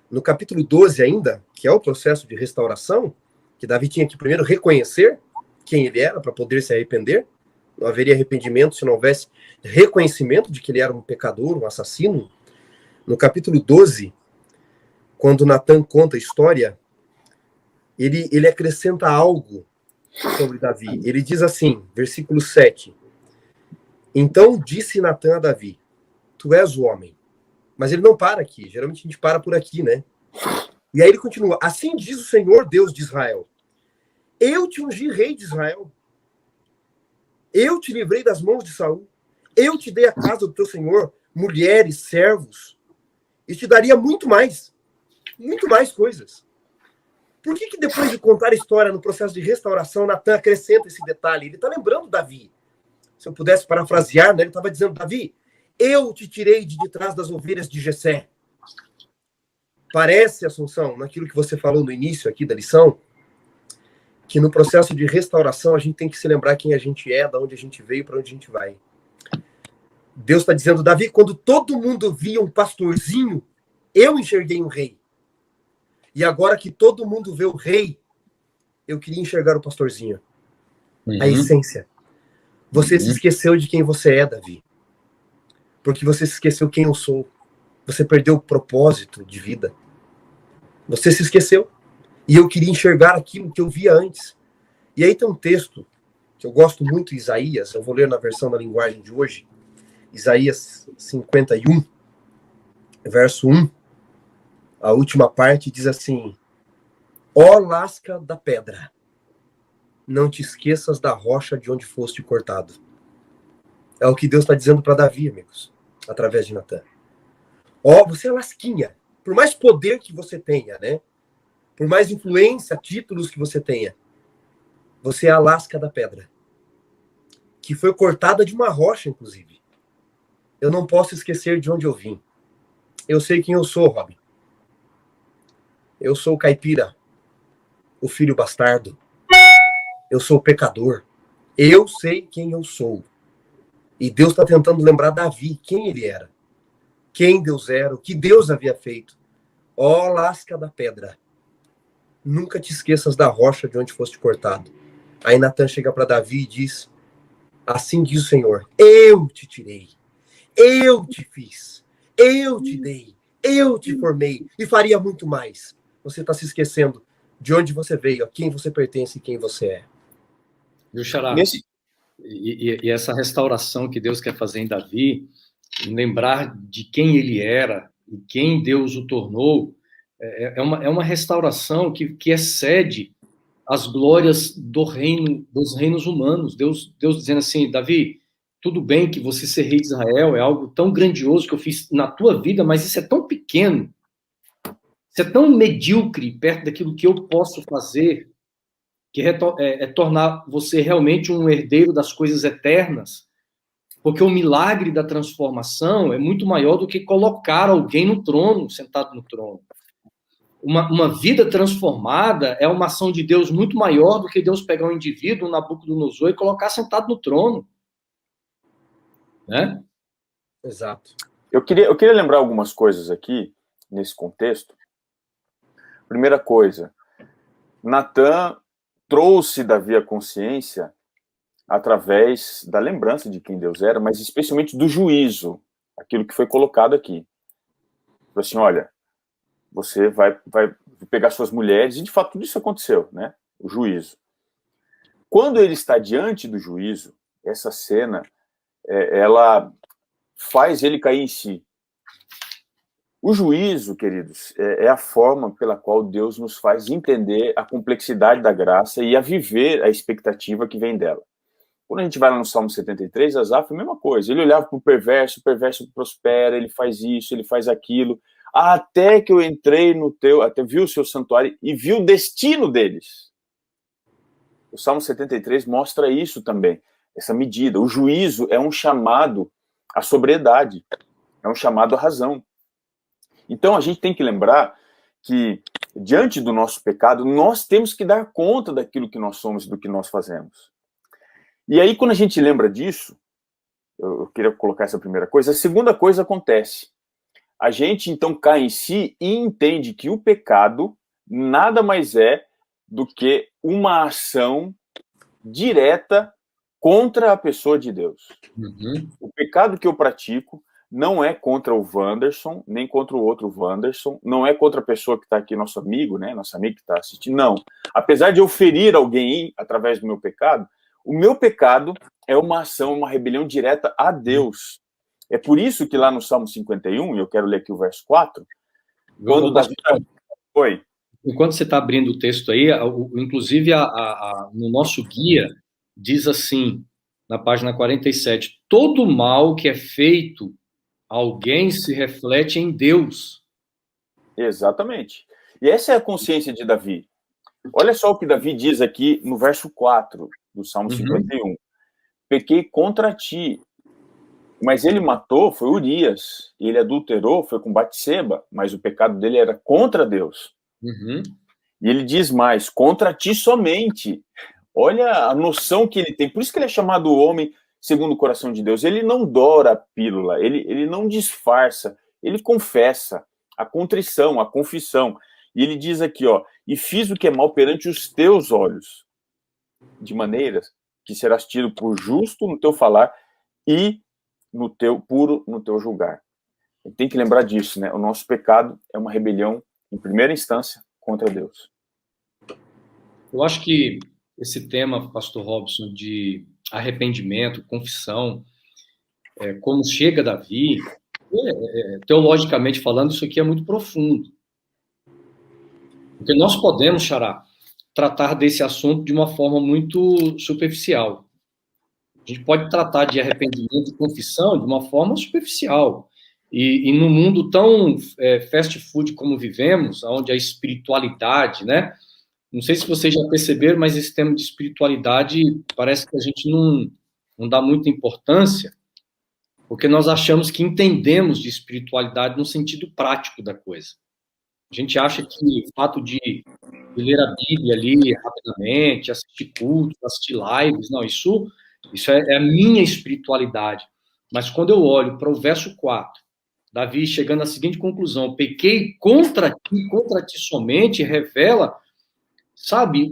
no capítulo 12 ainda, que é o processo de restauração, que Davi tinha que primeiro reconhecer quem ele era para poder se arrepender. Não haveria arrependimento se não houvesse reconhecimento de que ele era um pecador, um assassino. No capítulo 12, quando Natã conta a história, ele acrescenta algo sobre Davi. Ele diz assim, versículo 7. Então disse Natã a Davi: tu és o homem. Mas ele não para aqui. Geralmente a gente para por aqui, né? E aí ele continua: assim diz o Senhor, Deus de Israel: eu te ungi rei de Israel. Eu te livrei das mãos de Saul. Eu te dei a casa do teu Senhor, mulheres, servos. E te daria muito mais coisas. Por que depois de contar a história no processo de restauração, Natã acrescenta esse detalhe? Ele está lembrando Davi. Se eu pudesse parafrasear, né, ele estava dizendo: Davi, eu te tirei de trás das ovelhas de Jessé. Parece, Assunção, naquilo que você falou no início aqui da lição, que no processo de restauração a gente tem que se lembrar quem a gente é, de onde a gente veio, para onde a gente vai. Deus está dizendo: Davi, quando todo mundo via um pastorzinho, eu enxerguei um rei. E agora que todo mundo vê o rei, eu queria enxergar o pastorzinho. A essência. Você se esqueceu de quem você é, Davi. Porque você se esqueceu quem eu sou. Você perdeu o propósito de vida. Você se esqueceu. E eu queria enxergar aquilo que eu via antes. E aí tem um texto que eu gosto muito, Isaías. Eu vou ler na versão da linguagem de hoje. Isaías 51, verso 1. A última parte diz assim: ó lasca da pedra, não te esqueças da rocha de onde foste cortado. É o que Deus está dizendo para Davi, amigos, através de Natã. Ó, você é lasquinha. Por mais poder que você tenha, né? por mais influência, títulos que você tenha, você é a lasca da pedra, que foi cortada de uma rocha, inclusive. Eu não posso esquecer de onde eu vim. Eu sei quem eu sou, Robin. Eu sou o caipira, o filho bastardo. Eu sou o pecador. Eu sei quem eu sou. E Deus está tentando lembrar Davi, quem ele era. Quem Deus era, o que Deus havia feito. Ó lasca da pedra. Nunca te esqueças da rocha de onde foste cortado. Aí Natan chega para Davi e diz, assim diz o Senhor, eu te tirei, eu te fiz, eu te dei, eu te formei e faria muito mais. Você está se esquecendo de onde você veio, a quem você pertence e quem você é. Viu, Xará? E essa restauração que Deus quer fazer em Davi, lembrar de quem ele era e quem Deus o tornou, é uma restauração que excede as glórias dos reinos humanos. Deus dizendo assim, Davi, tudo bem que você ser rei de Israel é algo tão grandioso que eu fiz na tua vida, mas isso é tão pequeno, isso é tão medíocre perto daquilo que eu posso fazer, que é tornar você realmente um herdeiro das coisas eternas, porque o milagre da transformação é muito maior do que colocar alguém no trono, sentado no trono. Uma vida transformada é uma ação de Deus muito maior do que Deus pegar um indivíduo, um Nabucodonosor, e colocar sentado no trono. Né? Exato. Eu queria lembrar algumas coisas aqui, nesse contexto. Primeira coisa, Natan trouxe Davi à consciência através da lembrança de quem Deus era, mas especialmente do juízo, aquilo que foi colocado aqui. Falou assim, olha, você vai pegar suas mulheres, e de fato tudo isso aconteceu, né? O juízo. Quando ele está diante do juízo, essa cena, ela faz ele cair em si. O juízo, queridos, é a forma pela qual Deus nos faz entender a complexidade da graça e a viver a expectativa que vem dela. Quando a gente vai lá no Salmo 73, Asaf, a mesma coisa. Ele olhava para o perverso prospera, ele faz isso, ele faz aquilo, até que eu entrei até vi o seu santuário e vi o destino deles. O Salmo 73 mostra isso também, essa medida. O juízo é um chamado à sobriedade, é um chamado à razão. Então a gente tem que lembrar que, diante do nosso pecado, nós temos que dar conta daquilo que nós somos e do que nós fazemos. E aí, quando a gente lembra disso, eu queria colocar essa primeira coisa, a segunda coisa acontece. A gente, então, cai em si e entende que o pecado nada mais é do que uma ação direta contra a pessoa de Deus. Uhum. O pecado que eu pratico não é contra o Wanderson, nem contra o outro Wanderson, não é contra a pessoa que está aqui, nosso amigo, né, nosso amigo que está assistindo, não. Apesar de eu ferir alguém através do meu pecado, o meu pecado é uma ação, uma rebelião direta a Deus. É por isso que lá no Salmo 51, e eu quero ler aqui o verso 4, quando Davi... Oi. Enquanto você está abrindo o texto aí, inclusive no nosso guia, diz assim, na página 47, todo mal que é feito a alguém se reflete em Deus. Exatamente. E essa é a consciência de Davi. Olha só o que Davi diz aqui no verso 4 do Salmo 51. Pequei contra ti, mas ele matou, foi Urias, e ele adulterou, foi com Batseba, mas o pecado dele era contra Deus. Uhum. E ele diz mais, contra ti somente. Olha a noção que ele tem, por isso que ele é chamado homem segundo o coração de Deus. Ele não dora a pílula, ele não disfarça, ele confessa a contrição, a confissão. E ele diz aqui, ó, e fiz o que é mal perante os teus olhos, de maneira que serás tido por justo no teu falar e puro no teu julgar. Tem que lembrar disso, né? O nosso pecado é uma rebelião, em primeira instância, contra Deus. Eu acho que esse tema, pastor Robson, de arrependimento, confissão, como chega Davi, teologicamente falando, isso aqui é muito profundo. Porque nós podemos, Xará, tratar desse assunto de uma forma muito superficial. A gente pode tratar de arrependimento e confissão de uma forma superficial. E no mundo tão fast food como vivemos, onde a espiritualidade, né? Não sei se vocês já perceberam, mas esse tema de espiritualidade parece que a gente não dá muita importância, porque nós achamos que entendemos de espiritualidade no sentido prático da coisa. A gente acha que o fato de ler a Bíblia ali rapidamente, assistir cultos, assistir lives, não, isso é a minha espiritualidade. Mas quando eu olho para o verso 4, Davi chegando à seguinte conclusão: pequei contra ti somente, revela, sabe,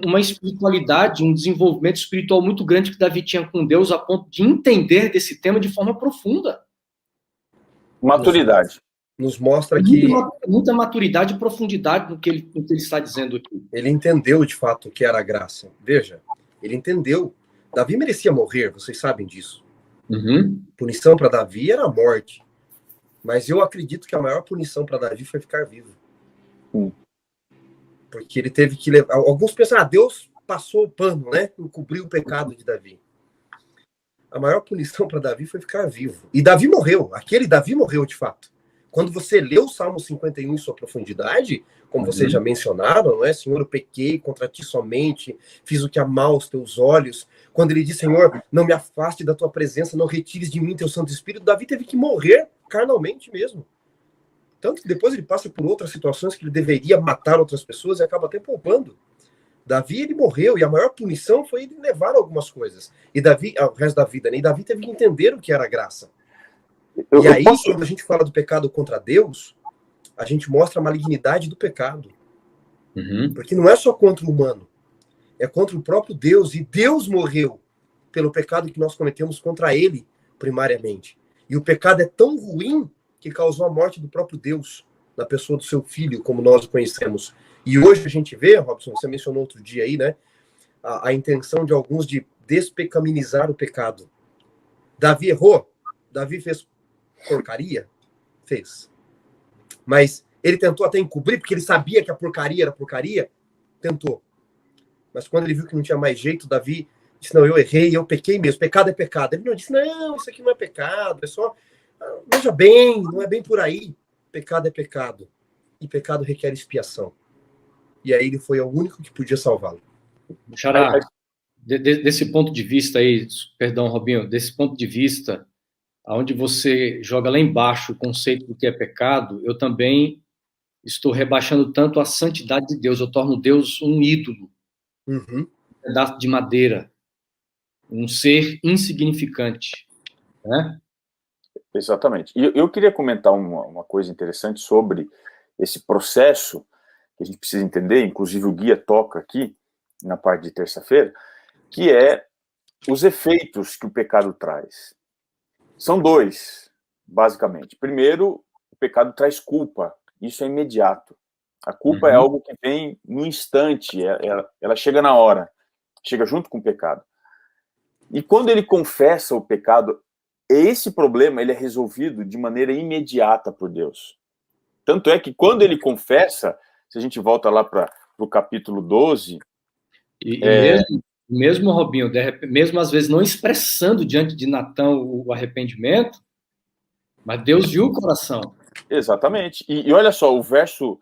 uma espiritualidade, um desenvolvimento espiritual muito grande que Davi tinha com Deus, a ponto de entender desse tema de forma profunda. Maturidade. Nos mostra que... Muita maturidade e profundidade no que ele está dizendo aqui. Ele entendeu, de fato, o que era a graça. Veja, ele entendeu. Davi merecia morrer, vocês sabem disso. Uhum. Punição para Davi era a morte. Mas eu acredito que a maior punição para Davi foi ficar vivo. Porque ele teve que levar... Alguns pensam, Deus passou o pano, né? Encobriu o pecado de Davi. A maior punição para Davi foi ficar vivo. E Davi morreu. Aquele Davi morreu, de fato. Quando você lê o Salmo 51 em sua profundidade, como vocês já mencionaram, não é? Senhor, eu pequei contra ti somente, fiz o que há mal aos teus olhos. Quando ele diz, Senhor, não me afaste da tua presença, não retires de mim teu Santo Espírito, Davi teve que morrer carnalmente mesmo. Tanto que depois ele passa por outras situações que ele deveria matar outras pessoas e acaba até poupando. Davi, ele morreu, e a maior punição foi ele levar algumas coisas. E Davi, o resto da vida, né? E Davi teve que entender o que era graça. E aí, quando a gente fala do pecado contra Deus, a gente mostra a malignidade do pecado. Uhum. Porque não é só contra o humano, é contra o próprio Deus. E Deus morreu pelo pecado que nós cometemos contra ele, primariamente. E o pecado é tão ruim que causou a morte do próprio Deus, na pessoa do seu filho, como nós o conhecemos. E hoje a gente vê, Robson, você mencionou outro dia aí, né? A intenção de alguns de despecaminizar o pecado. Davi errou? Davi fez porcaria? Fez. Mas ele tentou até encobrir, porque ele sabia que a porcaria era porcaria? Tentou. Mas quando ele viu que não tinha mais jeito, Davi disse, não, eu errei, eu pequei mesmo, pecado é pecado. Ele não disse, não, isso aqui não é pecado, é só... Veja bem, não é bem por aí. Pecado é pecado. E pecado requer expiação. E aí ele foi o único que podia salvá-lo. Xará, desse ponto de vista aí, perdão, Robinho, desse ponto de vista, onde você joga lá embaixo o conceito do que é pecado, eu também estou rebaixando tanto a santidade de Deus, eu torno Deus um ídolo, um pedaço de madeira, um ser insignificante, né? Exatamente. E eu queria comentar uma coisa interessante sobre esse processo que a gente precisa entender, inclusive o guia toca aqui, na parte de terça-feira, que é os efeitos que o pecado traz. São dois, basicamente. Primeiro, o pecado traz culpa. Isso é imediato. A culpa é algo que vem no instante, ela chega na hora, chega junto com o pecado. E quando ele confessa o pecado, esse problema ele é resolvido de maneira imediata por Deus. Tanto é que quando ele confessa, se a gente volta lá para o capítulo 12... Mesmo, Robinho, mesmo às vezes não expressando diante de Natã o arrependimento, mas Deus viu o coração. Exatamente. E olha só, o verso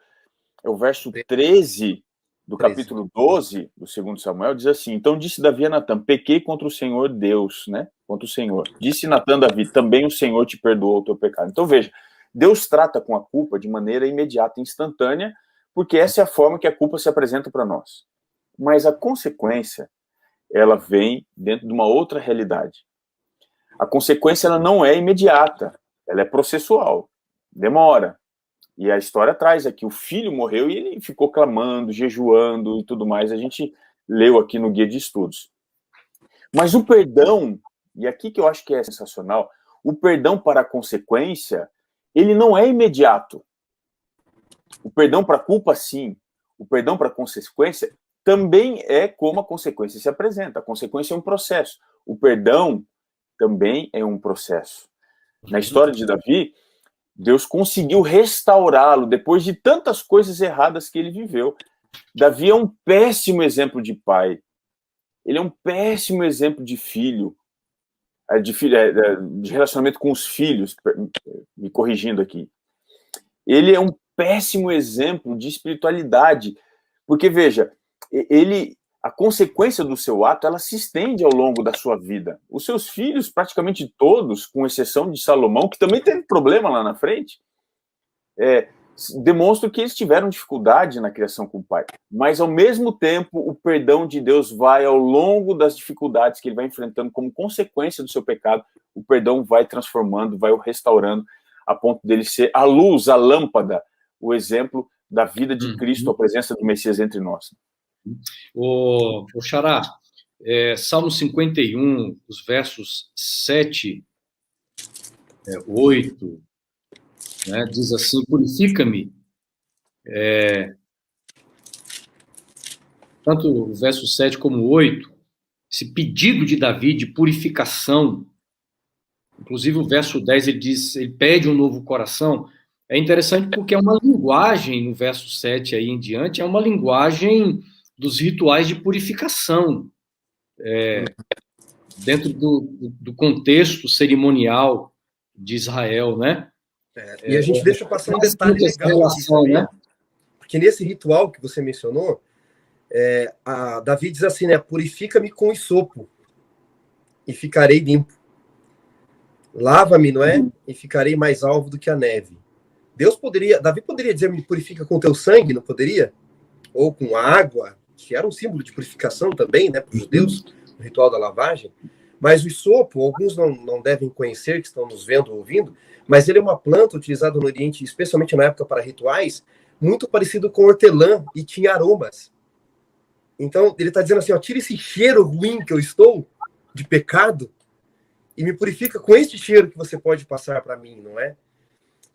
13 do capítulo 12 do 2 Samuel diz assim, então disse Davi a Natã, pequei contra o Senhor Deus, né? Contra o Senhor. Disse Natã a Davi, também o Senhor te perdoou o teu pecado. Então veja, Deus trata com a culpa de maneira imediata e instantânea, porque essa é a forma que a culpa se apresenta para nós. Mas a consequência, ela vem dentro de uma outra realidade. A consequência, ela não é imediata, ela é processual, demora. E a história traz aqui, o filho morreu e ele ficou clamando, jejuando e tudo mais, a gente leu aqui no guia de estudos. Mas o perdão, e aqui que eu acho que é sensacional, o perdão para a consequência, ele não é imediato. O perdão para a culpa, sim. O perdão para a consequência também é como a consequência se apresenta. A consequência é um processo. O perdão também é um processo. Na história de Davi, Deus conseguiu restaurá-lo depois de tantas coisas erradas que ele viveu. Davi é um péssimo exemplo de pai. Ele é um péssimo exemplo de filho. de relacionamento com os filhos, me corrigindo aqui. Ele é um péssimo exemplo de espiritualidade, porque, veja, a consequência do seu ato, ela se estende ao longo da sua vida. Os seus filhos, praticamente todos, com exceção de Salomão, que também teve problema lá na frente, demonstram que eles tiveram dificuldade na criação com o pai. Mas, ao mesmo tempo, o perdão de Deus vai, ao longo das dificuldades que ele vai enfrentando como consequência do seu pecado, o perdão vai transformando, vai o restaurando, a ponto dele ser a luz, a lâmpada, o exemplo da vida de Cristo, a presença do Messias entre nós. O Xará, Salmo 51, os versos 7, 8, né, diz assim: purifica-me. Tanto o verso 7 como o 8, esse pedido de Davi de purificação, inclusive o verso 10, ele pede um novo coração. É interessante porque é uma linguagem, no verso 7 aí em diante, é uma linguagem dos rituais de purificação, dentro do contexto cerimonial de Israel, né? E a gente deixa passar um detalhe legal aqui, né? Porque nesse ritual que você mencionou, Davi diz assim, né? Purifica-me com hisopo e ficarei limpo. Lava-me, não é? E ficarei mais alvo do que a neve. Davi poderia dizer, me purifica com teu sangue, não poderia? Ou com água, que era um símbolo de purificação também, né, para os judeus, o ritual da lavagem. Mas o hisopo, alguns não devem conhecer, que estão nos vendo ou ouvindo, mas ele é uma planta utilizada no Oriente, especialmente na época para rituais, muito parecido com hortelã e tinha aromas. Então, ele está dizendo assim, ó, tira esse cheiro ruim que eu estou, de pecado, e me purifica com este cheiro que você pode passar para mim, não é?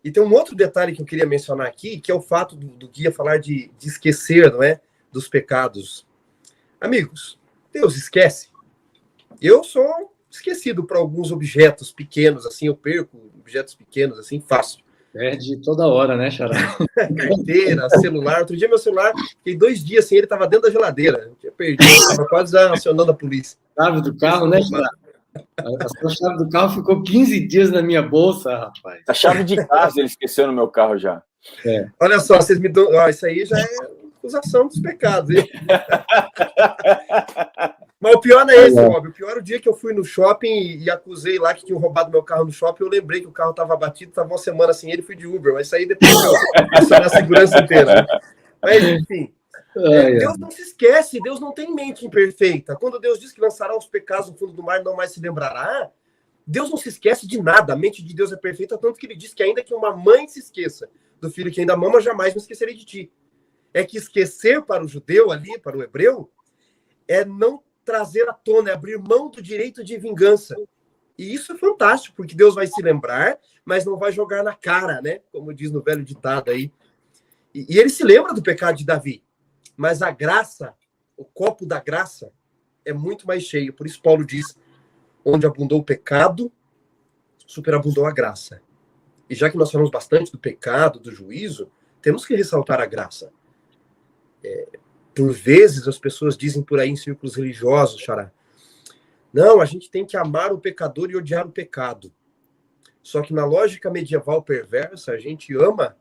E tem um outro detalhe que eu queria mencionar aqui, que é o fato do guia falar de esquecer, não é? Dos pecados. Amigos, Deus esquece. Eu sou esquecido para alguns objetos pequenos, assim, eu perco objetos pequenos, assim, fácil. Perde toda hora, né, Xará? Carteira, celular. Outro dia meu celular, fiquei 2 dias assim, ele estava dentro da geladeira. Eu tinha perdido, estava quase acionando a polícia. Chave do carro, né, Xará? A sua chave do carro ficou 15 dias na minha bolsa, rapaz. A chave de casa ele esqueceu no meu carro já. Olha só, vocês me dão... isso aí já é acusação dos pecados, hein? Mas o pior não é esse, Rob. O pior é o dia que eu fui no shopping e acusei lá que tinham roubado meu carro no shopping. Eu lembrei que o carro estava batido, estava uma semana sem ele, fui de Uber. Mas isso aí depois eu acionei a segurança inteira. Né? Mas, enfim... Deus não se esquece, Deus não tem mente imperfeita. Quando Deus diz que lançará os pecados no fundo do mar, não mais se lembrará, Deus não se esquece de nada. A mente de Deus é perfeita, tanto que ele diz que ainda que uma mãe se esqueça do filho que ainda mama, jamais me esquecerei de ti. É que esquecer para o judeu ali, para o hebreu, é não trazer à tona, é abrir mão do direito de vingança. E isso é fantástico, porque Deus vai se lembrar, mas não vai jogar na cara, né? Como diz no velho ditado aí. E ele se lembra do pecado de Davi. Mas a graça, o copo da graça, é muito mais cheio. Por isso Paulo diz, onde abundou o pecado, superabundou a graça. E já que nós falamos bastante do pecado, do juízo, temos que ressaltar a graça. Por vezes as pessoas dizem por aí em círculos religiosos, Xará, não, a gente tem que amar o pecador e odiar o pecado. Só que na lógica medieval perversa, a gente ama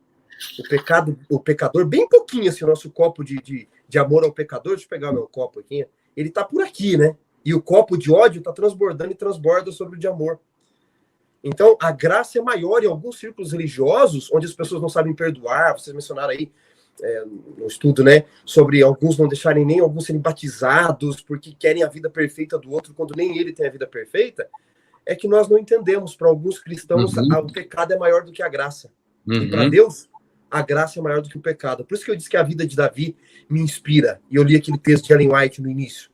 o pecador, bem pouquinho, assim, o nosso copo de amor ao pecador, deixa eu pegar meu copo aqui, ele tá por aqui, né? E o copo de ódio tá transbordando e transborda sobre o de amor. Então, a graça é maior em alguns círculos religiosos, onde as pessoas não sabem perdoar, vocês mencionaram aí no estudo, né, sobre alguns não deixarem nem alguns serem batizados, porque querem a vida perfeita do outro, quando nem ele tem a vida perfeita, é que nós não entendemos, para alguns cristãos, o pecado é maior do que a graça. E para Deus, a graça é maior do que o pecado. Por isso que eu disse que a vida de Davi me inspira. E eu li aquele texto de Ellen White no início.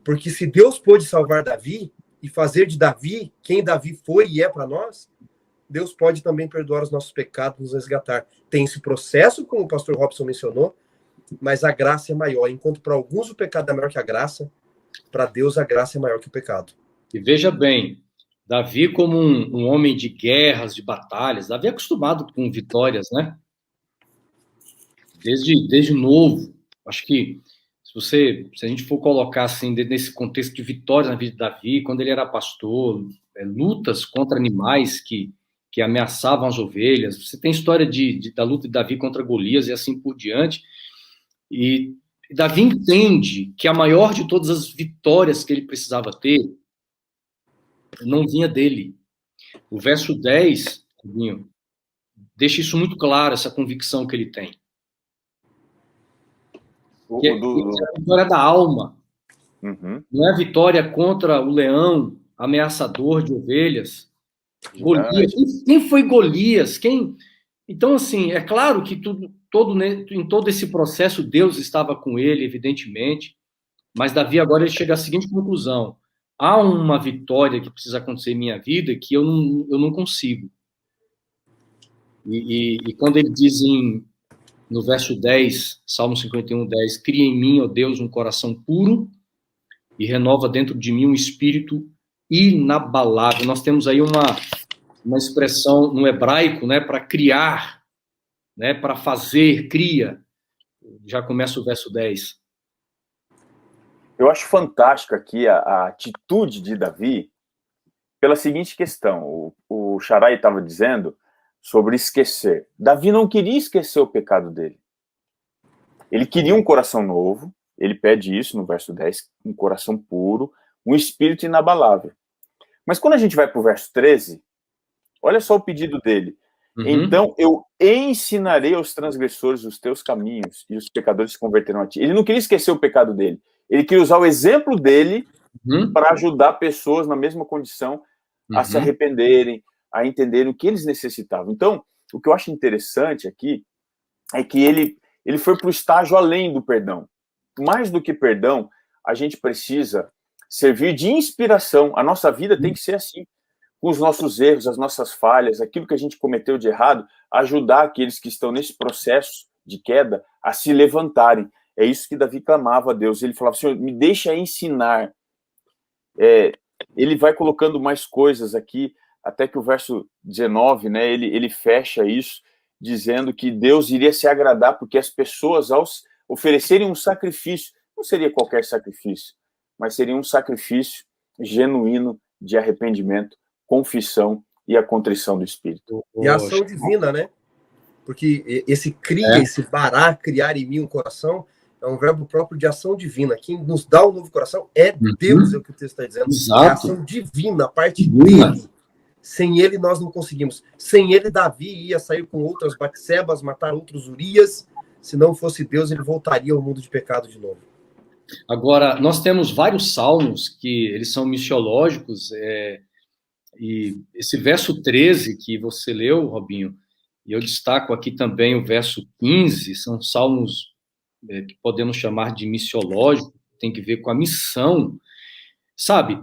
Porque se Deus pôde salvar Davi e fazer de Davi quem Davi foi e é para nós, Deus pode também perdoar os nossos pecados, nos resgatar. Tem esse processo, como o pastor Robson mencionou, mas a graça é maior. Enquanto para alguns o pecado é maior que a graça, para Deus a graça é maior que o pecado. E veja bem, Davi como um homem de guerras, de batalhas, Davi é acostumado com vitórias, né? Desde novo. Acho que se a gente for colocar assim, nesse contexto de vitórias na vida de Davi, quando ele era pastor, lutas contra animais que ameaçavam as ovelhas. Você tem história da luta de Davi contra Golias e assim por diante. E Davi entende que a maior de todas as vitórias que ele precisava ter não vinha dele. O verso 10, Rubinho, deixa isso muito claro, essa convicção que ele tem. Que é a vitória da alma. Uhum. Não é a vitória contra o leão ameaçador de ovelhas. Golias. Quem foi Golias? Então, assim, é claro que em todo esse processo Deus estava com ele, evidentemente, mas Davi agora ele chega à seguinte conclusão: há uma vitória que precisa acontecer em minha vida que eu não consigo. E quando ele diz no verso 10, Salmo 51, 10, cria em mim, ó Deus, um coração puro e renova dentro de mim um espírito inabalável. Nós temos aí uma expressão no hebraico, né, para criar, né, para fazer, cria. Já começa o verso 10. Eu acho fantástica aqui a atitude de Davi pela seguinte questão. O Xarai estava dizendo sobre esquecer. Davi não queria esquecer o pecado dele. Ele queria um coração novo, ele pede isso no verso 10, um coração puro, um espírito inabalável. Mas quando a gente vai para o verso 13, olha só o pedido dele. Uhum. Então eu ensinarei aos transgressores os teus caminhos e os pecadores se converterão a ti. Ele não queria esquecer o pecado dele. Ele queria usar o exemplo dele para ajudar pessoas na mesma condição a se arrependerem, a entenderem o que eles necessitavam. Então, o que eu acho interessante aqui é que ele foi para o estágio além do perdão. Mais do que perdão, a gente precisa servir de inspiração. A nossa vida tem que ser assim. Com os nossos erros, as nossas falhas, aquilo que a gente cometeu de errado, ajudar aqueles que estão nesse processo de queda a se levantarem. É isso que Davi clamava a Deus. Ele falava, Senhor, me deixa ensinar. Ele vai colocando mais coisas aqui, até que o verso 19, né, ele fecha isso, dizendo que Deus iria se agradar, porque as pessoas, ao oferecerem um sacrifício, não seria qualquer sacrifício, mas seria um sacrifício genuíno de arrependimento, confissão e a contrição do Espírito. E a ação divina, né? Porque esse esse bará, criar em mim um coração, é um verbo próprio de ação divina. Quem nos dá um novo coração é Deus, é o que o texto está dizendo. Exato. É a ação divina, a parte dele. Sem ele, nós não conseguimos. Sem ele, Davi ia sair com outras Batsebas, matar outros Urias. Se não fosse Deus, ele voltaria ao mundo de pecado de novo. Agora, nós temos vários salmos que eles são missiológicos, e esse verso 13 que você leu, Robinho, e eu destaco aqui também o verso 15, são salmos que podemos chamar de missiológicos, tem que ver com a missão. Sabe,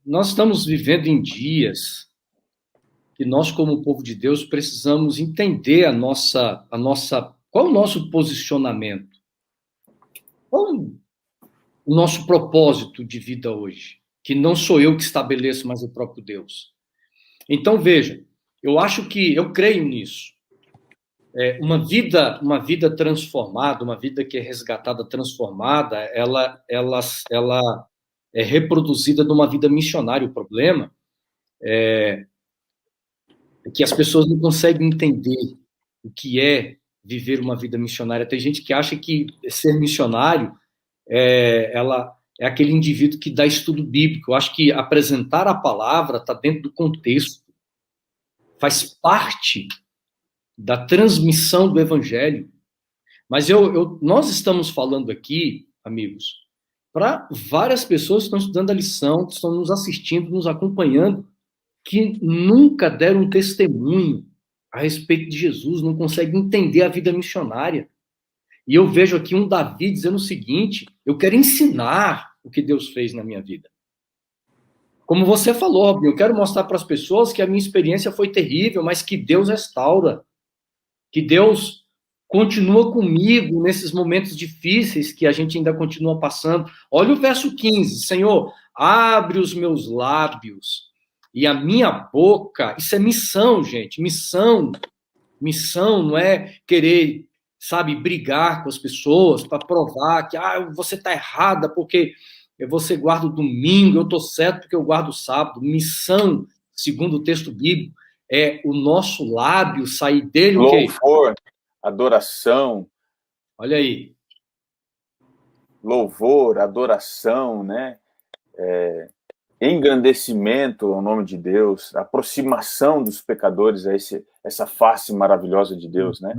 nós estamos vivendo em dias que nós, como povo de Deus, precisamos entender qual é o nosso posicionamento, qual o nosso propósito de vida hoje, que não sou eu que estabeleço, mas o próprio Deus. Então, veja, eu creio nisso. Uma vida transformada, uma vida que é resgatada, transformada, ela é reproduzida numa vida missionária. O problema é que as pessoas não conseguem entender o que é viver uma vida missionária. Tem gente que acha que ser missionário é aquele indivíduo que dá estudo bíblico. Eu acho que apresentar a palavra está dentro do contexto, faz parte da transmissão do evangelho. Mas nós estamos falando aqui, amigos, para várias pessoas que estão estudando a lição, que estão nos assistindo, nos acompanhando, que nunca deram um testemunho a respeito de Jesus, não conseguem entender a vida missionária. E eu vejo aqui um Davi dizendo o seguinte: eu quero ensinar o que Deus fez na minha vida. Como você falou, Robin, eu quero mostrar para as pessoas que a minha experiência foi terrível, mas que Deus restaura, que Deus continua comigo nesses momentos difíceis que a gente ainda continua passando. Olha o verso 15, Senhor, abre os meus lábios e a minha boca. Isso é missão, gente, missão. Missão não é querer, sabe, brigar com as pessoas para provar que você está errada porque você guarda o domingo, eu estou certo porque eu guardo o sábado. Missão, segundo o texto bíblico, é o nosso lábio sair dele o quê? Louvor, adoração. Olha aí. Louvor, adoração, né? Engrandecimento ao nome de Deus, aproximação dos pecadores a essa face maravilhosa de Deus, né?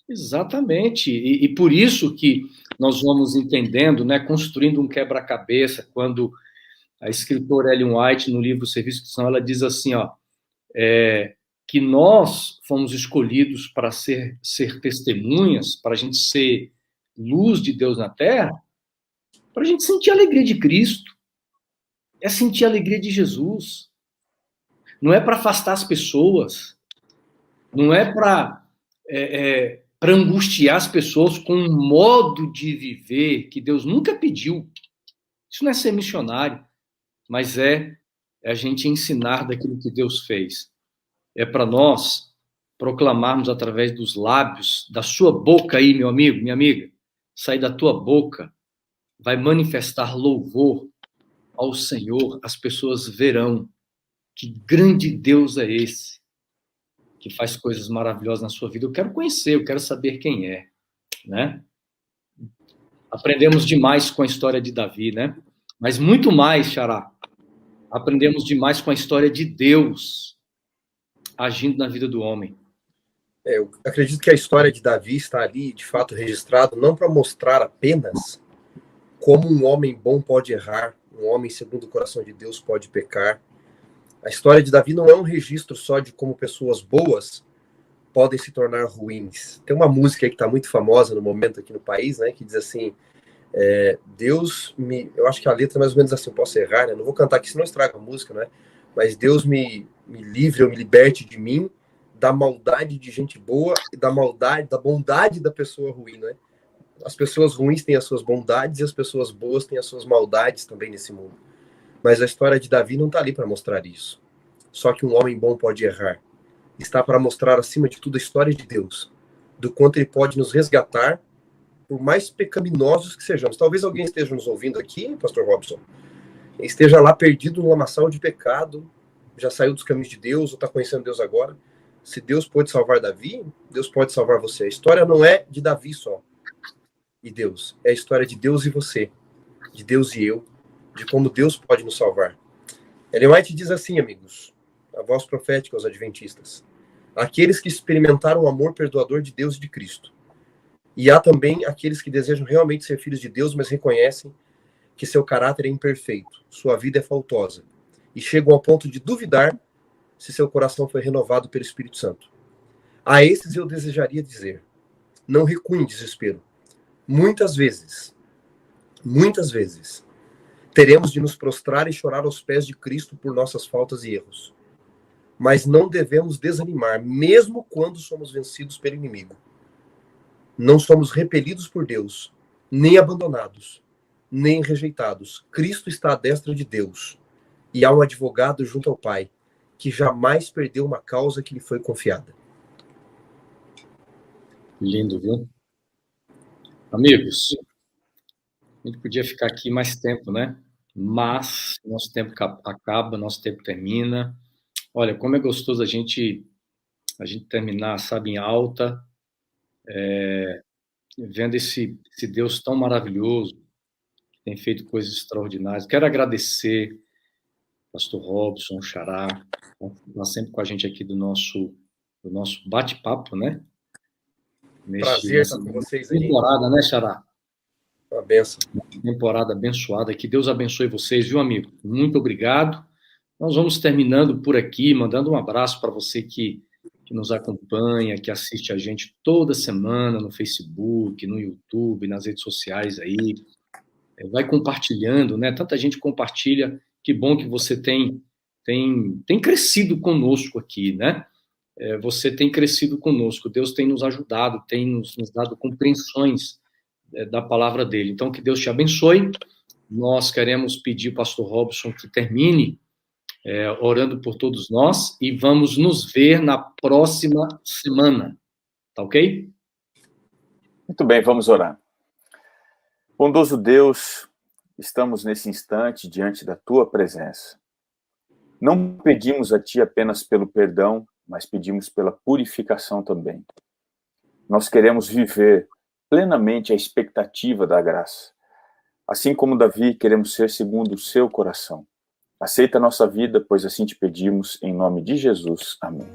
Exatamente. E por isso que nós vamos entendendo, né, construindo um quebra-cabeça, quando a escritora Ellen White, no livro Serviço Cristão, ela diz assim, ó, que nós fomos escolhidos para ser testemunhas, para a gente ser luz de Deus na Terra, para a gente sentir a alegria de Cristo, é sentir a alegria de Jesus. Não é para afastar as pessoas, não é para angustiar as pessoas com um modo de viver que Deus nunca pediu. Isso não é ser missionário, mas é a gente ensinar daquilo que Deus fez. É para nós proclamarmos através dos lábios, da sua boca aí, meu amigo, minha amiga, sair da tua boca, vai manifestar louvor ao Senhor, as pessoas verão que grande Deus é esse, que faz coisas maravilhosas na sua vida. Eu quero conhecer, eu quero saber quem é, né? Aprendemos demais com a história de Davi, né? Mas muito mais, Xará, aprendemos demais com a história de Deus agindo na vida do homem. Eu acredito que a história de Davi está ali, de fato, registrado, não para mostrar apenas como um homem bom pode errar, um homem segundo o coração de Deus pode pecar. A história de Davi não é um registro só de como pessoas boas podem se tornar ruins. Tem uma música aí que está muito famosa no momento aqui no país, né, que diz assim, eu acho que a letra é mais ou menos assim, posso errar, né? Não vou cantar aqui, senão estraga a música, né? Mas Deus me livre, ou me liberte de mim, da maldade de gente boa e da bondade da pessoa ruim, né? As pessoas ruins têm as suas bondades e as pessoas boas têm as suas maldades também nesse mundo. Mas a história de Davi não está ali para mostrar isso. Só que um homem bom pode errar. Está para mostrar, acima de tudo, a história de Deus, do quanto ele pode nos resgatar, por mais pecaminosos que sejamos. Talvez alguém esteja nos ouvindo aqui, pastor Robson, esteja lá perdido no lamaçal de pecado, já saiu dos caminhos de Deus, ou está conhecendo Deus agora. Se Deus pode salvar Davi, Deus pode salvar você. A história não é de Davi só e Deus. É a história de Deus e você, de Deus e eu, de como Deus pode nos salvar. Ellen White diz assim, amigos, a voz profética aos adventistas: aqueles que experimentaram o amor perdoador de Deus e de Cristo. E há também aqueles que desejam realmente ser filhos de Deus, mas reconhecem que seu caráter é imperfeito, sua vida é faltosa, e chegam ao ponto de duvidar se seu coração foi renovado pelo Espírito Santo. A esses eu desejaria dizer: não recuem em desespero. Muitas vezes, teremos de nos prostrar e chorar aos pés de Cristo por nossas faltas e erros. Mas não devemos desanimar, mesmo quando somos vencidos pelo inimigo. Não somos repelidos por Deus, nem abandonados, nem rejeitados. Cristo está à destra de Deus, e há um advogado junto ao Pai, que jamais perdeu uma causa que lhe foi confiada. Lindo, viu? Amigos, a gente podia ficar aqui mais tempo, né? Mas nosso tempo acaba, nosso tempo termina. Olha, como é gostoso a gente terminar, sabe, em alta, vendo esse Deus tão maravilhoso, que tem feito coisas extraordinárias. Quero agradecer pastor Robson, Xará, está sempre com a gente aqui do nosso bate-papo, né? Prazer estar com vocês aí. Temporada, né, Xará? Uma benção. Temporada abençoada. Que Deus abençoe vocês, viu, amigo? Muito obrigado. Nós vamos terminando por aqui, mandando um abraço para você que nos acompanha, que assiste a gente toda semana no Facebook, no YouTube, nas redes sociais aí. Vai compartilhando, né? Tanta gente compartilha. Que bom que você tem crescido conosco aqui, né? Você tem crescido conosco. Deus tem nos ajudado, tem nos dado compreensões da palavra dele. Então, que Deus te abençoe. Nós queremos pedir ao pastor Robson que termine orando por todos nós e vamos nos ver na próxima semana. Tá ok? Muito bem, vamos orar. Bondoso Deus, estamos nesse instante diante da Tua presença. Não pedimos a Ti apenas pelo perdão, mas pedimos pela purificação também. Nós queremos viver plenamente a expectativa da graça. Assim como Davi, queremos ser segundo o Seu coração. Aceita a nossa vida, pois assim te pedimos, em nome de Jesus. Amém.